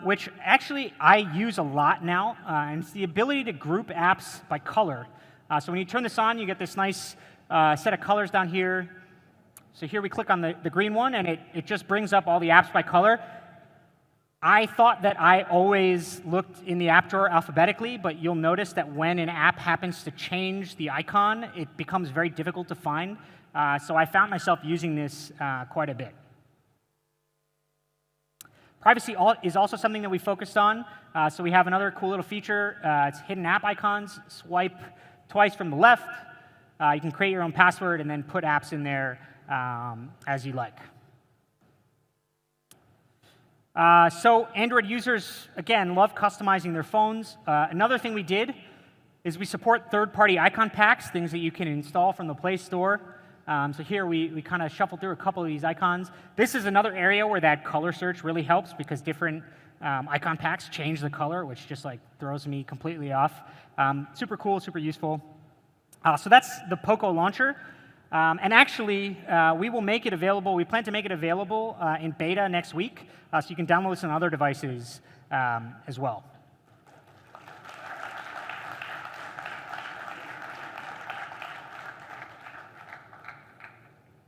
which actually I use a lot now, and it's the ability to group apps by color. So when you turn this on, you get this nice set of colors down here. So here we click on the green one, and it just brings up all the apps by color. I thought that I always looked in the app drawer alphabetically, but you'll notice that when an app happens to change the icon, it becomes very difficult to find. So I found myself using this quite a bit. Privacy is also something that we focused on. So we have another cool little feature. It's hidden app icons. Swipe twice from the left. You can create your own password and then put apps in there as you like. So Android users, again, love customizing their phones. Another thing we did is we support third-party icon packs, things that you can install from the Play Store. So here we kind of shuffled through a couple of these icons. This is another area where that color search really helps, because different icon packs change the color, which just like throws me completely off. Super cool, super useful. So that's the Poco launcher. And actually, we will make it available. We plan to make it available in beta next week, so you can download this on other devices as well.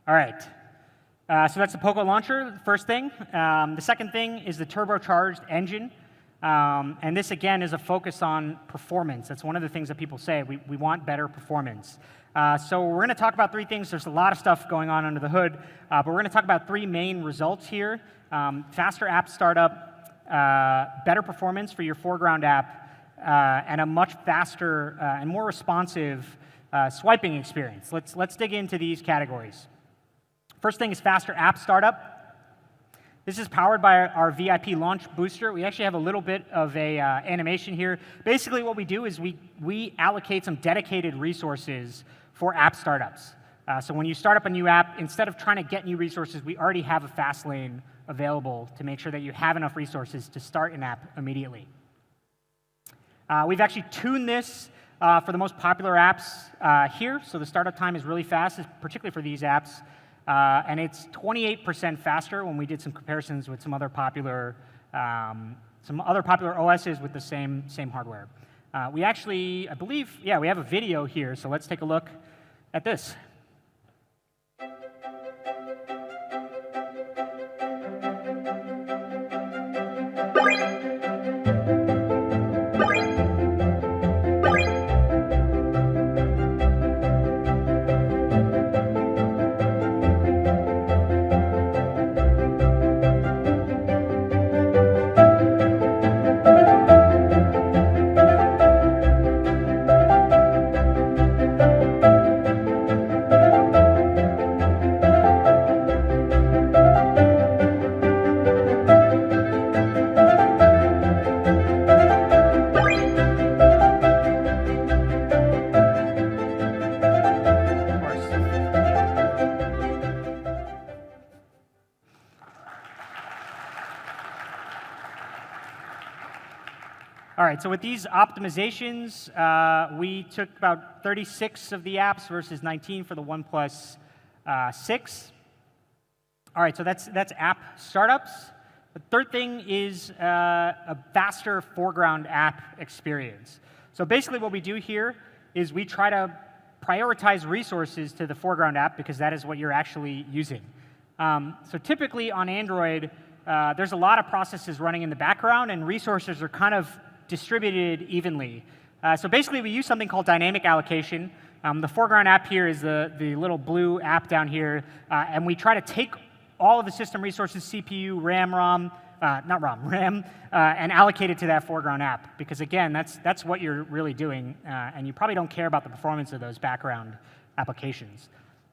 All right. So that's the Poco launcher, the first thing. The second thing is the turbocharged engine. And this, again, is a focus on performance. That's one of the things that people say. We want better performance. So we're going to talk about three things. There's a lot of stuff going on under the hood, but we're going to talk about three main results here. Faster app startup, better performance for your foreground app, and a much faster and more responsive swiping experience. Let's dig into these categories. First thing is faster app startup. This is powered by our VIP launch booster. We actually have a little bit of a animation here. Basically, what we do is we allocate some dedicated resources for app startups. So when you start up a new app, instead of trying to get new resources, we already have a fast lane available to make sure that you have enough resources to start an app immediately. We've actually tuned this for the most popular apps here. So the startup time is really fast, particularly for these apps. And it's 28% faster when we did some comparisons with some other popular OSs with the same hardware. We actually, I believe, yeah, we have a video here, so let's take a look at this. All right, so with these optimizations, we took about 36 of the apps versus 19 for the OnePlus 6. All right, so that's app startups. The third thing is a faster foreground app experience. So basically what we do here is we try to prioritize resources to the foreground app because that is what you're actually using. So typically on Android, there's a lot of processes running in the background, and resources are kind of distributed evenly. So basically, we use something called dynamic allocation. The foreground app here is the little blue app down here, and we try to take all of the system resources, CPU, RAM, ROM, RAM, and allocate it to that foreground app. Because again, that's what you're really doing, and you probably don't care about the performance of those background applications.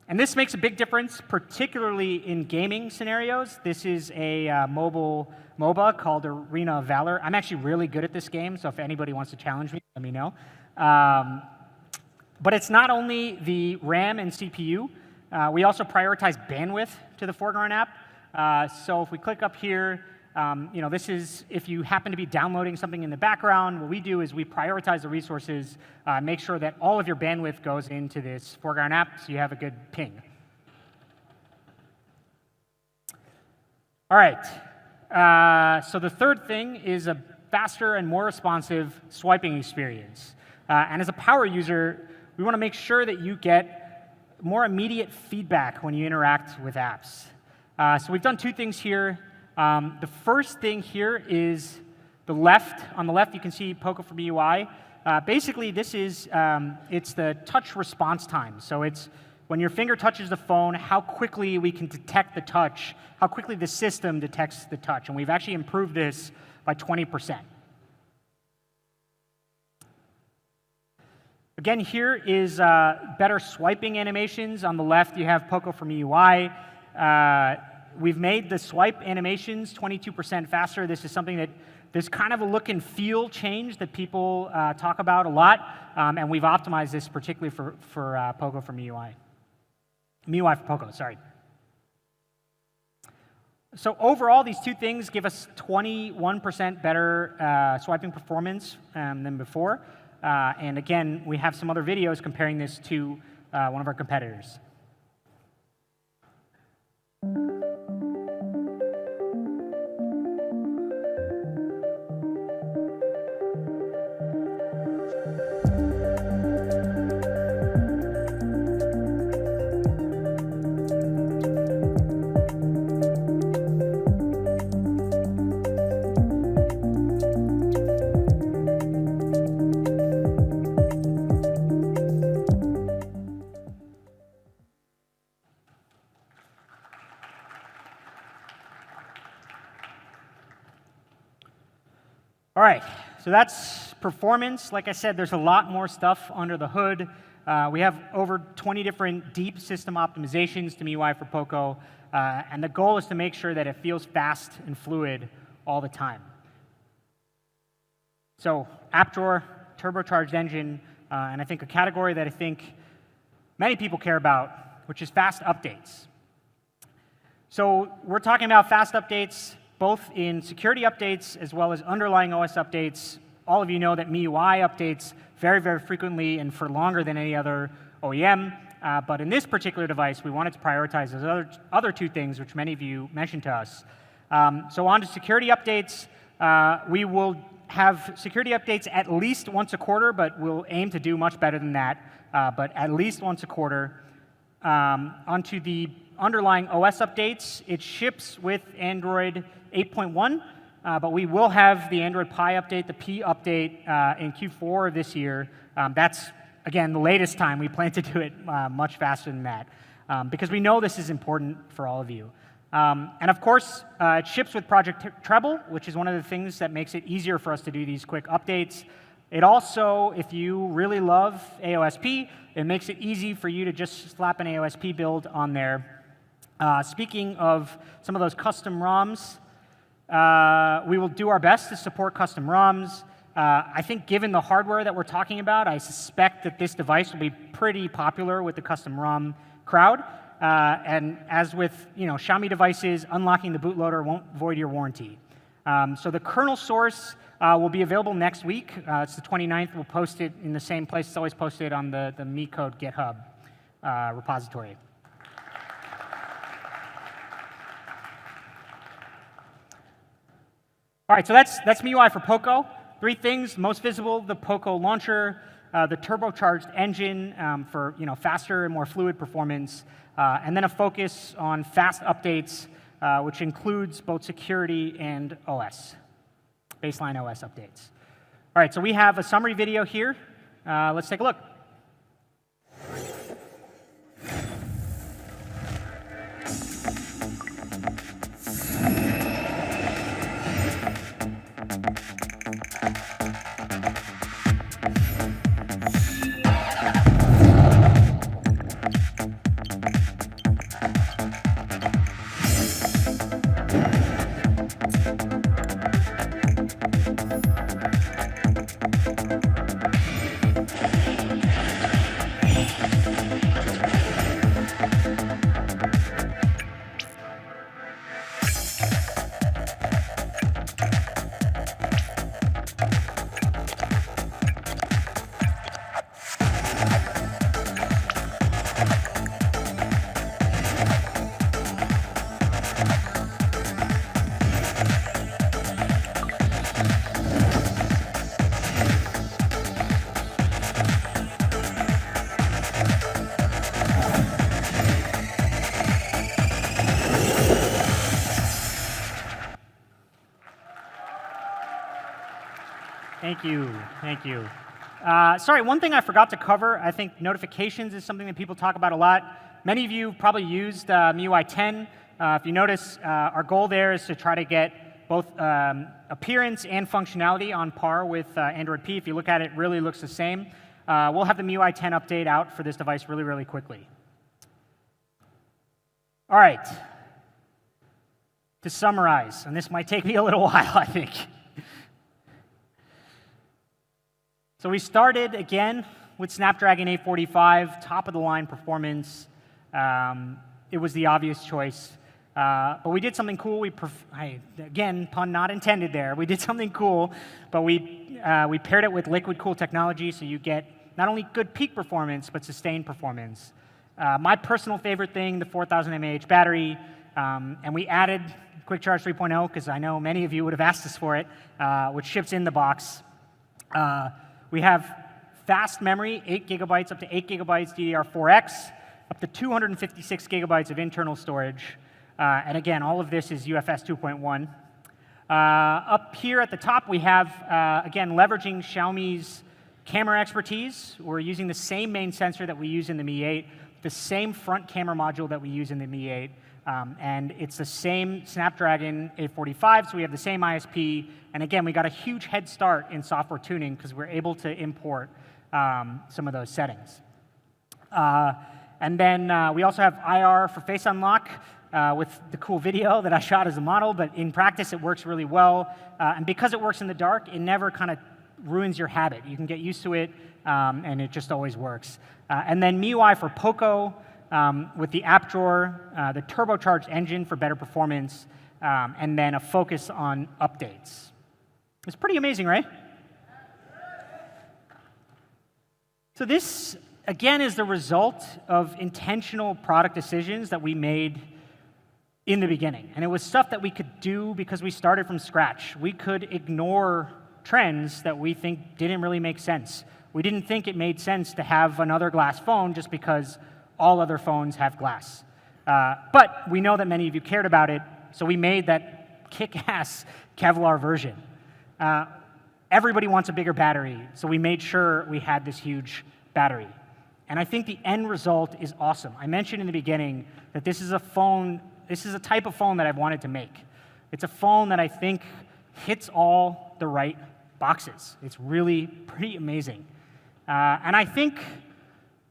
And this makes a big difference, particularly in gaming scenarios. This is a MOBA called Arena of Valor. I'm actually really good at this game, so if anybody wants to challenge me, let me know. But it's not only the RAM and CPU. We also prioritize bandwidth to the foreground app. So if we click up here, this is if you happen to be downloading something in the background, what we do is we prioritize the resources, make sure that all of your bandwidth goes into this foreground app so you have a good ping. All right. So the third thing is a faster and more responsive swiping experience. And as a power user, we want to make sure that you get more immediate feedback when you interact with apps. So we've done two things here. The first thing here is the left. On the left, you can see Poco for MIUI. Basically, this is it's the touch response time. So it's when your finger touches the phone, how quickly we can detect the touch, how quickly the system detects the touch. And we've actually improved this by 20%. Again, here is better swiping animations. On the left, you have Poco for MIUI. We've made the swipe animations 22% faster. This is something that there's kind of a look and feel change that people talk about a lot, and we've optimized this particularly for Poco for MIUI. MIUI for Poco, sorry. So overall, these two things give us 21% better swiping performance than before. And again, we have some other videos comparing this to one of our competitors. All right, so that's performance. Like I said, there's a lot more stuff under the hood. We have over 20 different deep system optimizations to MIUI for Poco, and the goal is to make sure that it feels fast and fluid all the time. So app drawer, turbocharged engine, and I think a category that I think many people care about, which is fast updates. So we're talking about fast updates both in security updates as well as underlying OS updates. All of you know that MIUI updates very, very frequently and for longer than any other OEM. But in this particular device, we wanted to prioritize those other two things, which many of you mentioned to us. So on to security updates. We will have security updates at least once a quarter, but we'll aim to do much better than that, but at least once a quarter. Onto the underlying OS updates, it ships with Android 8.1, but we will have the Android Pie update, the P update, in Q4 of this year. That's, again, the latest time. We plan to do it much faster than that, because we know this is important for all of you. And of course, it ships with Project Treble, which is one of the things that makes it easier for us to do these quick updates. It also, if you really love AOSP, it makes it easy for you to just slap an AOSP build on there. Speaking of some of those custom ROMs, we will do our best to support custom ROMs. I think given the hardware that we're talking about, I suspect that this device will be pretty popular with the custom ROM crowd. And as with Xiaomi devices, unlocking the bootloader won't void your warranty. So the kernel source will be available next week. It's the 29th. We'll post it in the same place. It's always posted on the MiCode GitHub repository. All right, so that's MIUI for Poco. Three things: most visible, the Poco launcher, the turbocharged engine for faster and more fluid performance, and then a focus on fast updates, which includes both security and OS, baseline OS updates. All right, so we have a summary video here. Let's take a look. Thank you. Thank you. Sorry, one thing I forgot to cover, I think notifications is something that people talk about a lot. Many of you probably used MIUI 10. If you notice, our goal there is to try to get both appearance and functionality on par with Android P. If you look at it, it really looks the same. We'll have the MIUI 10 update out for this device really, really quickly. All right. To summarize, and this might take me a little while, I think. So we started, again, with Snapdragon 845, top-of-the-line performance. It was the obvious choice. But we did something cool. Again, pun not intended there. We did something cool, but we paired it with liquid cool technology, so you get not only good peak performance, but sustained performance. My personal favorite thing, the 4,000 mAh battery, and we added Quick Charge 3.0, because I know many of you would have asked us for it, which ships in the box. We have fast memory, 8 gigabytes, up to 8 gigabytes DDR4X, up to 256 gigabytes of internal storage. And again, all of this is UFS 2.1. Up here at the top, we have, again, leveraging Xiaomi's camera expertise. We're using the same main sensor that we use in the Mi 8, the same front camera module that we use in the Mi 8. And it's the same Snapdragon 845, so we have the same ISP. And again, we got a huge head start in software tuning because we're able to import some of those settings. And then we also have IR for face unlock with the cool video that I shot as a model, but in practice it works really well. And because it works in the dark, it never kind of ruins your habit. You can get used to it, and it just always works. And then MIUI for Poco with the app drawer, the turbocharged engine for better performance, and then a focus on updates. It's pretty amazing, right? So this, again, is the result of intentional product decisions that we made in the beginning. And it was stuff that we could do because we started from scratch. We could ignore trends that we think didn't really make sense. We didn't think it made sense to have another glass phone just because all other phones have glass. But we know that many of you cared about it, so we made that kick-ass Kevlar version. Everybody wants a bigger battery, so we made sure we had this huge battery. And I think the end result is awesome. I mentioned in the beginning that this is a type of phone that I've wanted to make. It's a phone that I think hits all the right boxes. It's really pretty amazing. And I think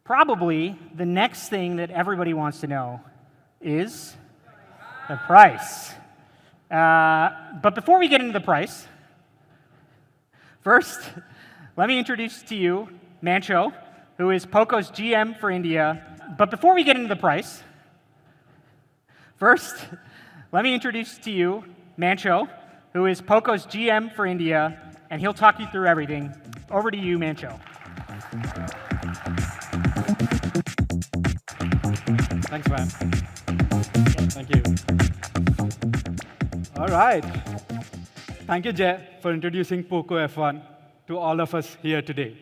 probably the next thing that everybody wants to know is the price. But before we get into the price, first, let me introduce to you Mancho, who is Poco's GM for India. But before we get into the price, first, let me introduce to you Mancho, who is Poco's GM for India, and he'll talk you through everything. Over to you, Mancho. Thanks, man. Thank you. All right. Thank you, Jay, for introducing Poco F1 to all of us here today.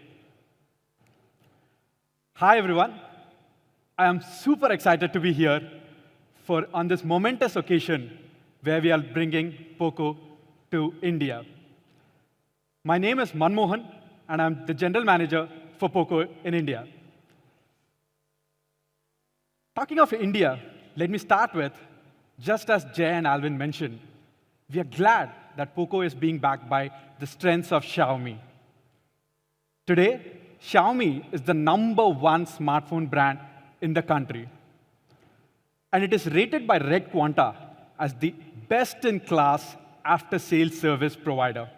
Hi, everyone. I am super excited to be here on this momentous occasion where we are bringing Poco to India. My name is Manmohan, and I'm the general manager for Poco in India. Talking of India, let me start with, just as Jay and Alvin mentioned, we are glad that Poco is being backed by the strengths of Xiaomi. Today, Xiaomi is the #1 smartphone brand in the country. And it is rated by Red Quanta as the best-in-class after-sales service provider.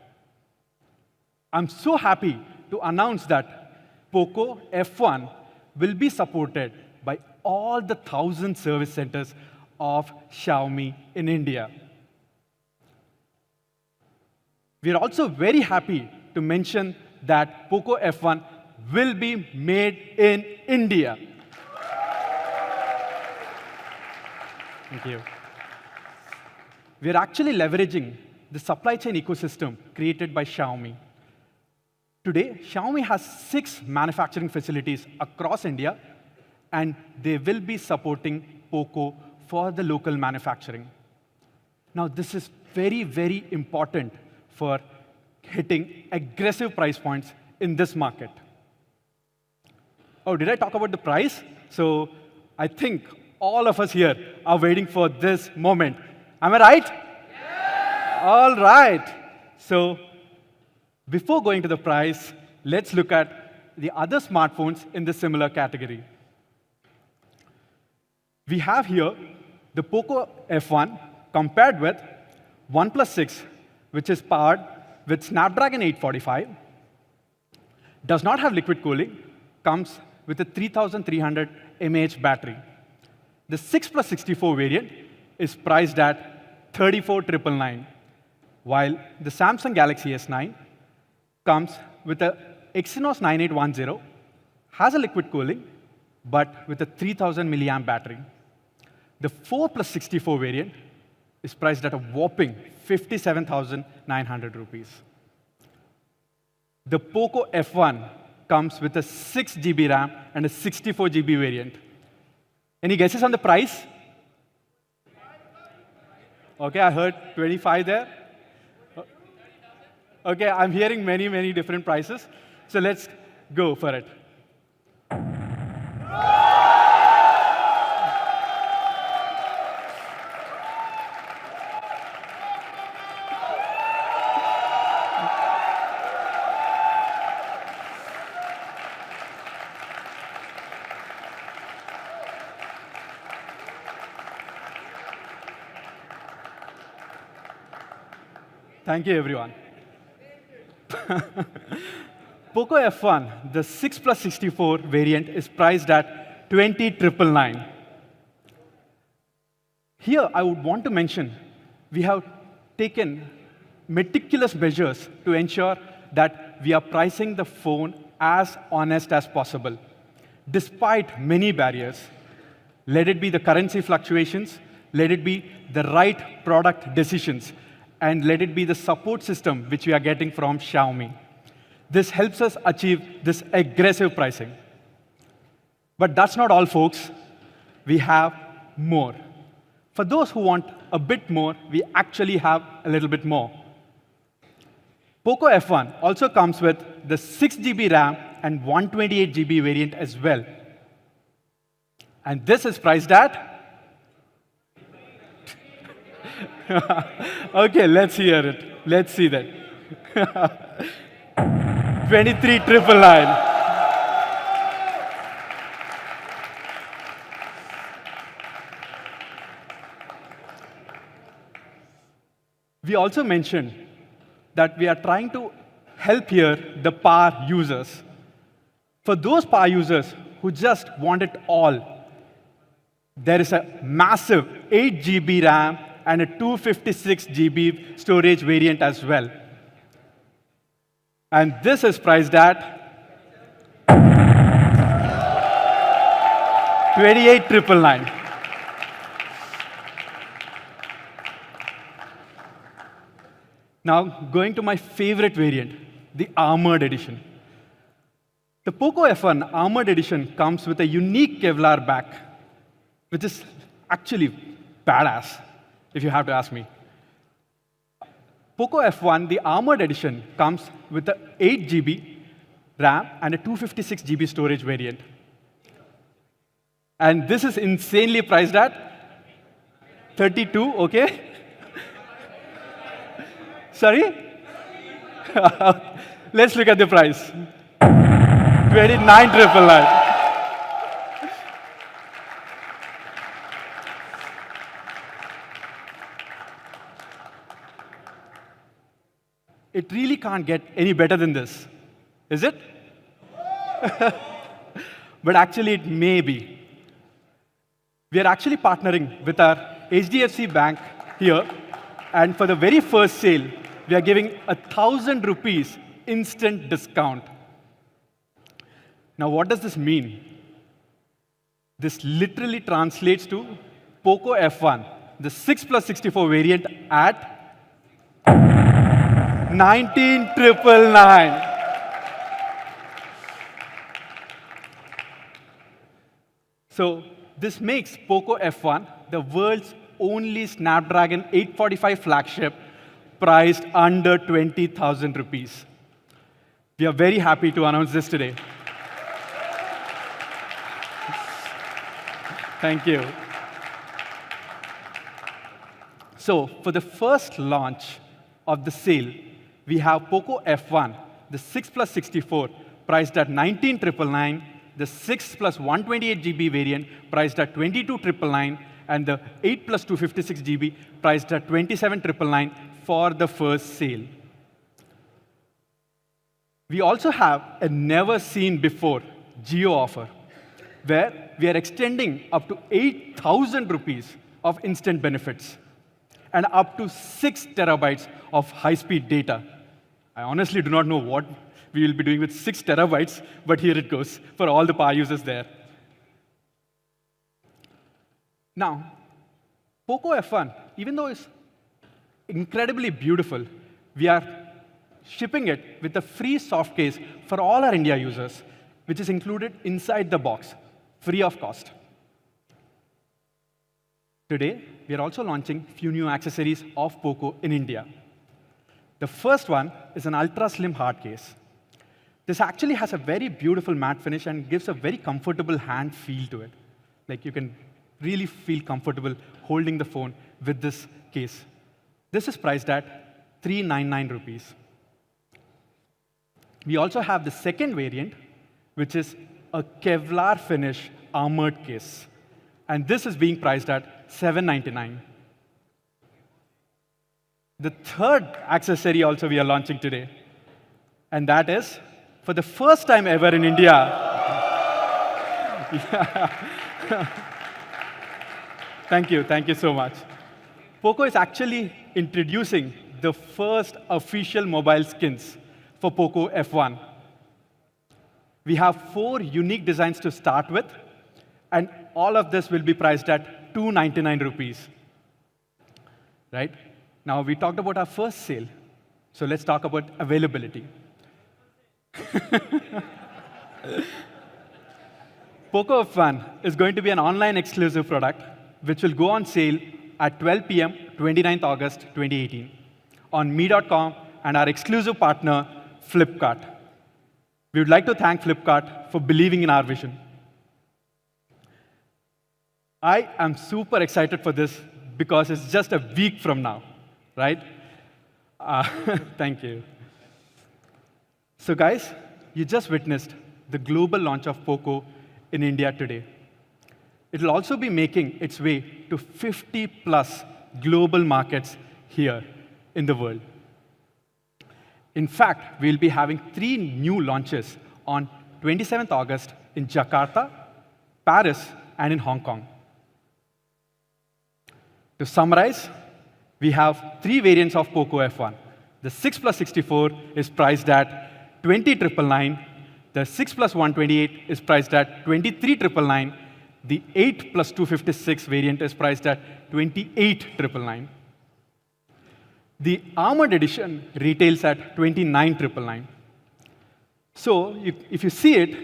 I'm so happy to announce that Poco F1 will be supported by all the 1,000 service centers of Xiaomi in India. We're also very happy to mention that Poco F1 will be made in India. Thank you. We're actually leveraging the supply chain ecosystem created by Xiaomi. Today, Xiaomi has 6 manufacturing facilities across India, and they will be supporting Poco for the local manufacturing. Now, this is very, very important for hitting aggressive price points in this market. Oh, did I talk about the price? So I think all of us here are waiting for this moment. Am I right? Yeah. All right. So before going to the price, let's look at the other smartphones in the similar category. We have here the Poco F1 compared with OnePlus 6, which is powered with Snapdragon 845, does not have liquid cooling, comes with a 3300 mAh battery. The 6 plus 64 variant is priced at 34,999, while the Samsung Galaxy S9 comes with a Exynos 9810, has a liquid cooling, but with a 3000 milliamp battery. The 4 plus 64 variant is priced at a whopping 57,900 rupees. The Poco F1 comes with a 6 GB RAM and a 64 GB variant. Any guesses on the price? Okay, I heard 25 there. Okay, I'm hearing many, many different prices. So let's go for it. Thank you, everyone. Poco F1, the 6 plus 64 variant, is priced at 20,999. Here, I would want to mention, we have taken meticulous measures to ensure that we are pricing the phone as honest as possible, despite many barriers. Let it be the currency fluctuations, let it be the right product decisions, and let it be the support system which we are getting from Xiaomi. This helps us achieve this aggressive pricing. But that's not all, folks. We have more. For those who want a bit more, we actually have a little bit more. Poco F1 also comes with the 6 GB RAM and 128 GB variant as well. And this is priced at OK, let's hear it. Let's see that. 23,999. We also mentioned that we are trying to help here the power users. For those power users who just want it all, there is a massive 8 GB RAM and a 256 GB storage variant as well. And this is priced at 28,999. Now, going to my favorite variant, the Armored Edition. The Poco F1 Armored Edition comes with a unique Kevlar back, which is actually badass, if you have to ask me. Poco F1, the Armored Edition, comes with a 8 GB RAM and a 256 GB storage variant. And this is insanely priced at 32, OK? Sorry? Let's look at the price. 29,999. It really can't get any better than this, is it? But actually, it may be. We are actually partnering with our HDFC Bank here, and for the very first sale, we are giving 1,000 rupees instant discount. Now, what does this mean? This literally translates to Poco F1, the 6 plus 64 variant at 19,999. So this makes Poco F1 the world's only Snapdragon 845 flagship priced under 20,000 rupees. We are very happy to announce this today. Thank you. So for the first launch of the sale, we have Poco F1, the 6 plus 64, priced at 19,999, the 6 plus 128 GB variant, priced at 22,999, and the 8 plus 256 GB, priced at 27,999 for the first sale. We also have a never-seen-before geo offer, where we are extending up to 8,000 rupees of instant benefits and up to 6 terabytes of high-speed data. I honestly do not know what we will be doing with 6 terabytes, but here it goes for all the power users there. Now, Poco F1, even though it's incredibly beautiful, we are shipping it with a free soft case for all our India users, which is included inside the box, free of cost. Today, we are also launching a few new accessories of Poco in India. The first one is an ultra-slim hard case. This actually has a very beautiful matte finish and gives a very comfortable hand feel to it. Like you can really feel comfortable holding the phone with this case. This is priced at 399 rupees. We also have the second variant, which is a Kevlar finish armored case. And this is being priced at 799. The third accessory also we are launching today, and that is, for the first time ever in India, thank you so much. Poco is actually introducing the first official mobile skins for Poco F1. We have 4 unique designs to start with, and all of this will be priced at 299 rupees. Right? Now, we talked about our first sale, so let's talk about availability. Poco F1 is going to be an online exclusive product, which will go on sale at 12 p.m. 29th August 2018 on me.com and our exclusive partner, Flipkart. We would like to thank Flipkart for believing in our vision. I am super excited for this because it's just a week from now, right? Thank you. So guys, you just witnessed the global launch of Poco in India today. It will also be making its way to 50+ global markets here in the world. In fact, we'll be having 3 new launches on 27th August in Jakarta, Paris, and in Hong Kong. To summarize, we have 3 variants of Poco F1. The 6 plus 64 is priced at 20,999. The 6 plus 128 is priced at 23,999. The 8 plus 256 variant is priced at 28,999. The Armored Edition retails at 29,999. So if you see it,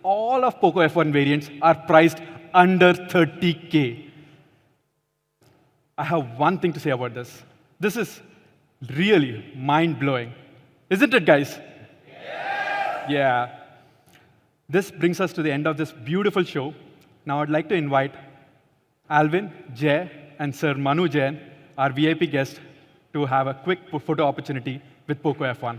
all of Poco F1 variants are priced under 30K. I have one thing to say about this. This is really mind-blowing. Isn't it, guys? Yeah. This brings us to the end of this beautiful show. Now I'd like to invite Alvin, Jay, and Sir Manu Jain, our VIP guest, to have a quick photo opportunity with Poco F1.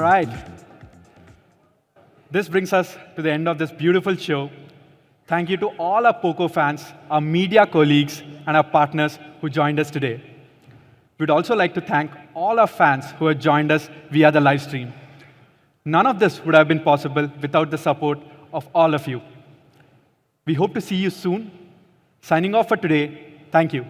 All right. This brings us to the end of this beautiful show. Thank you to all our Poco fans, our media colleagues, and our partners who joined us today. We'd also like to thank all our fans who have joined us via the live stream. None of this would have been possible without the support of all of you. We hope to see you soon. Signing off for today, thank you.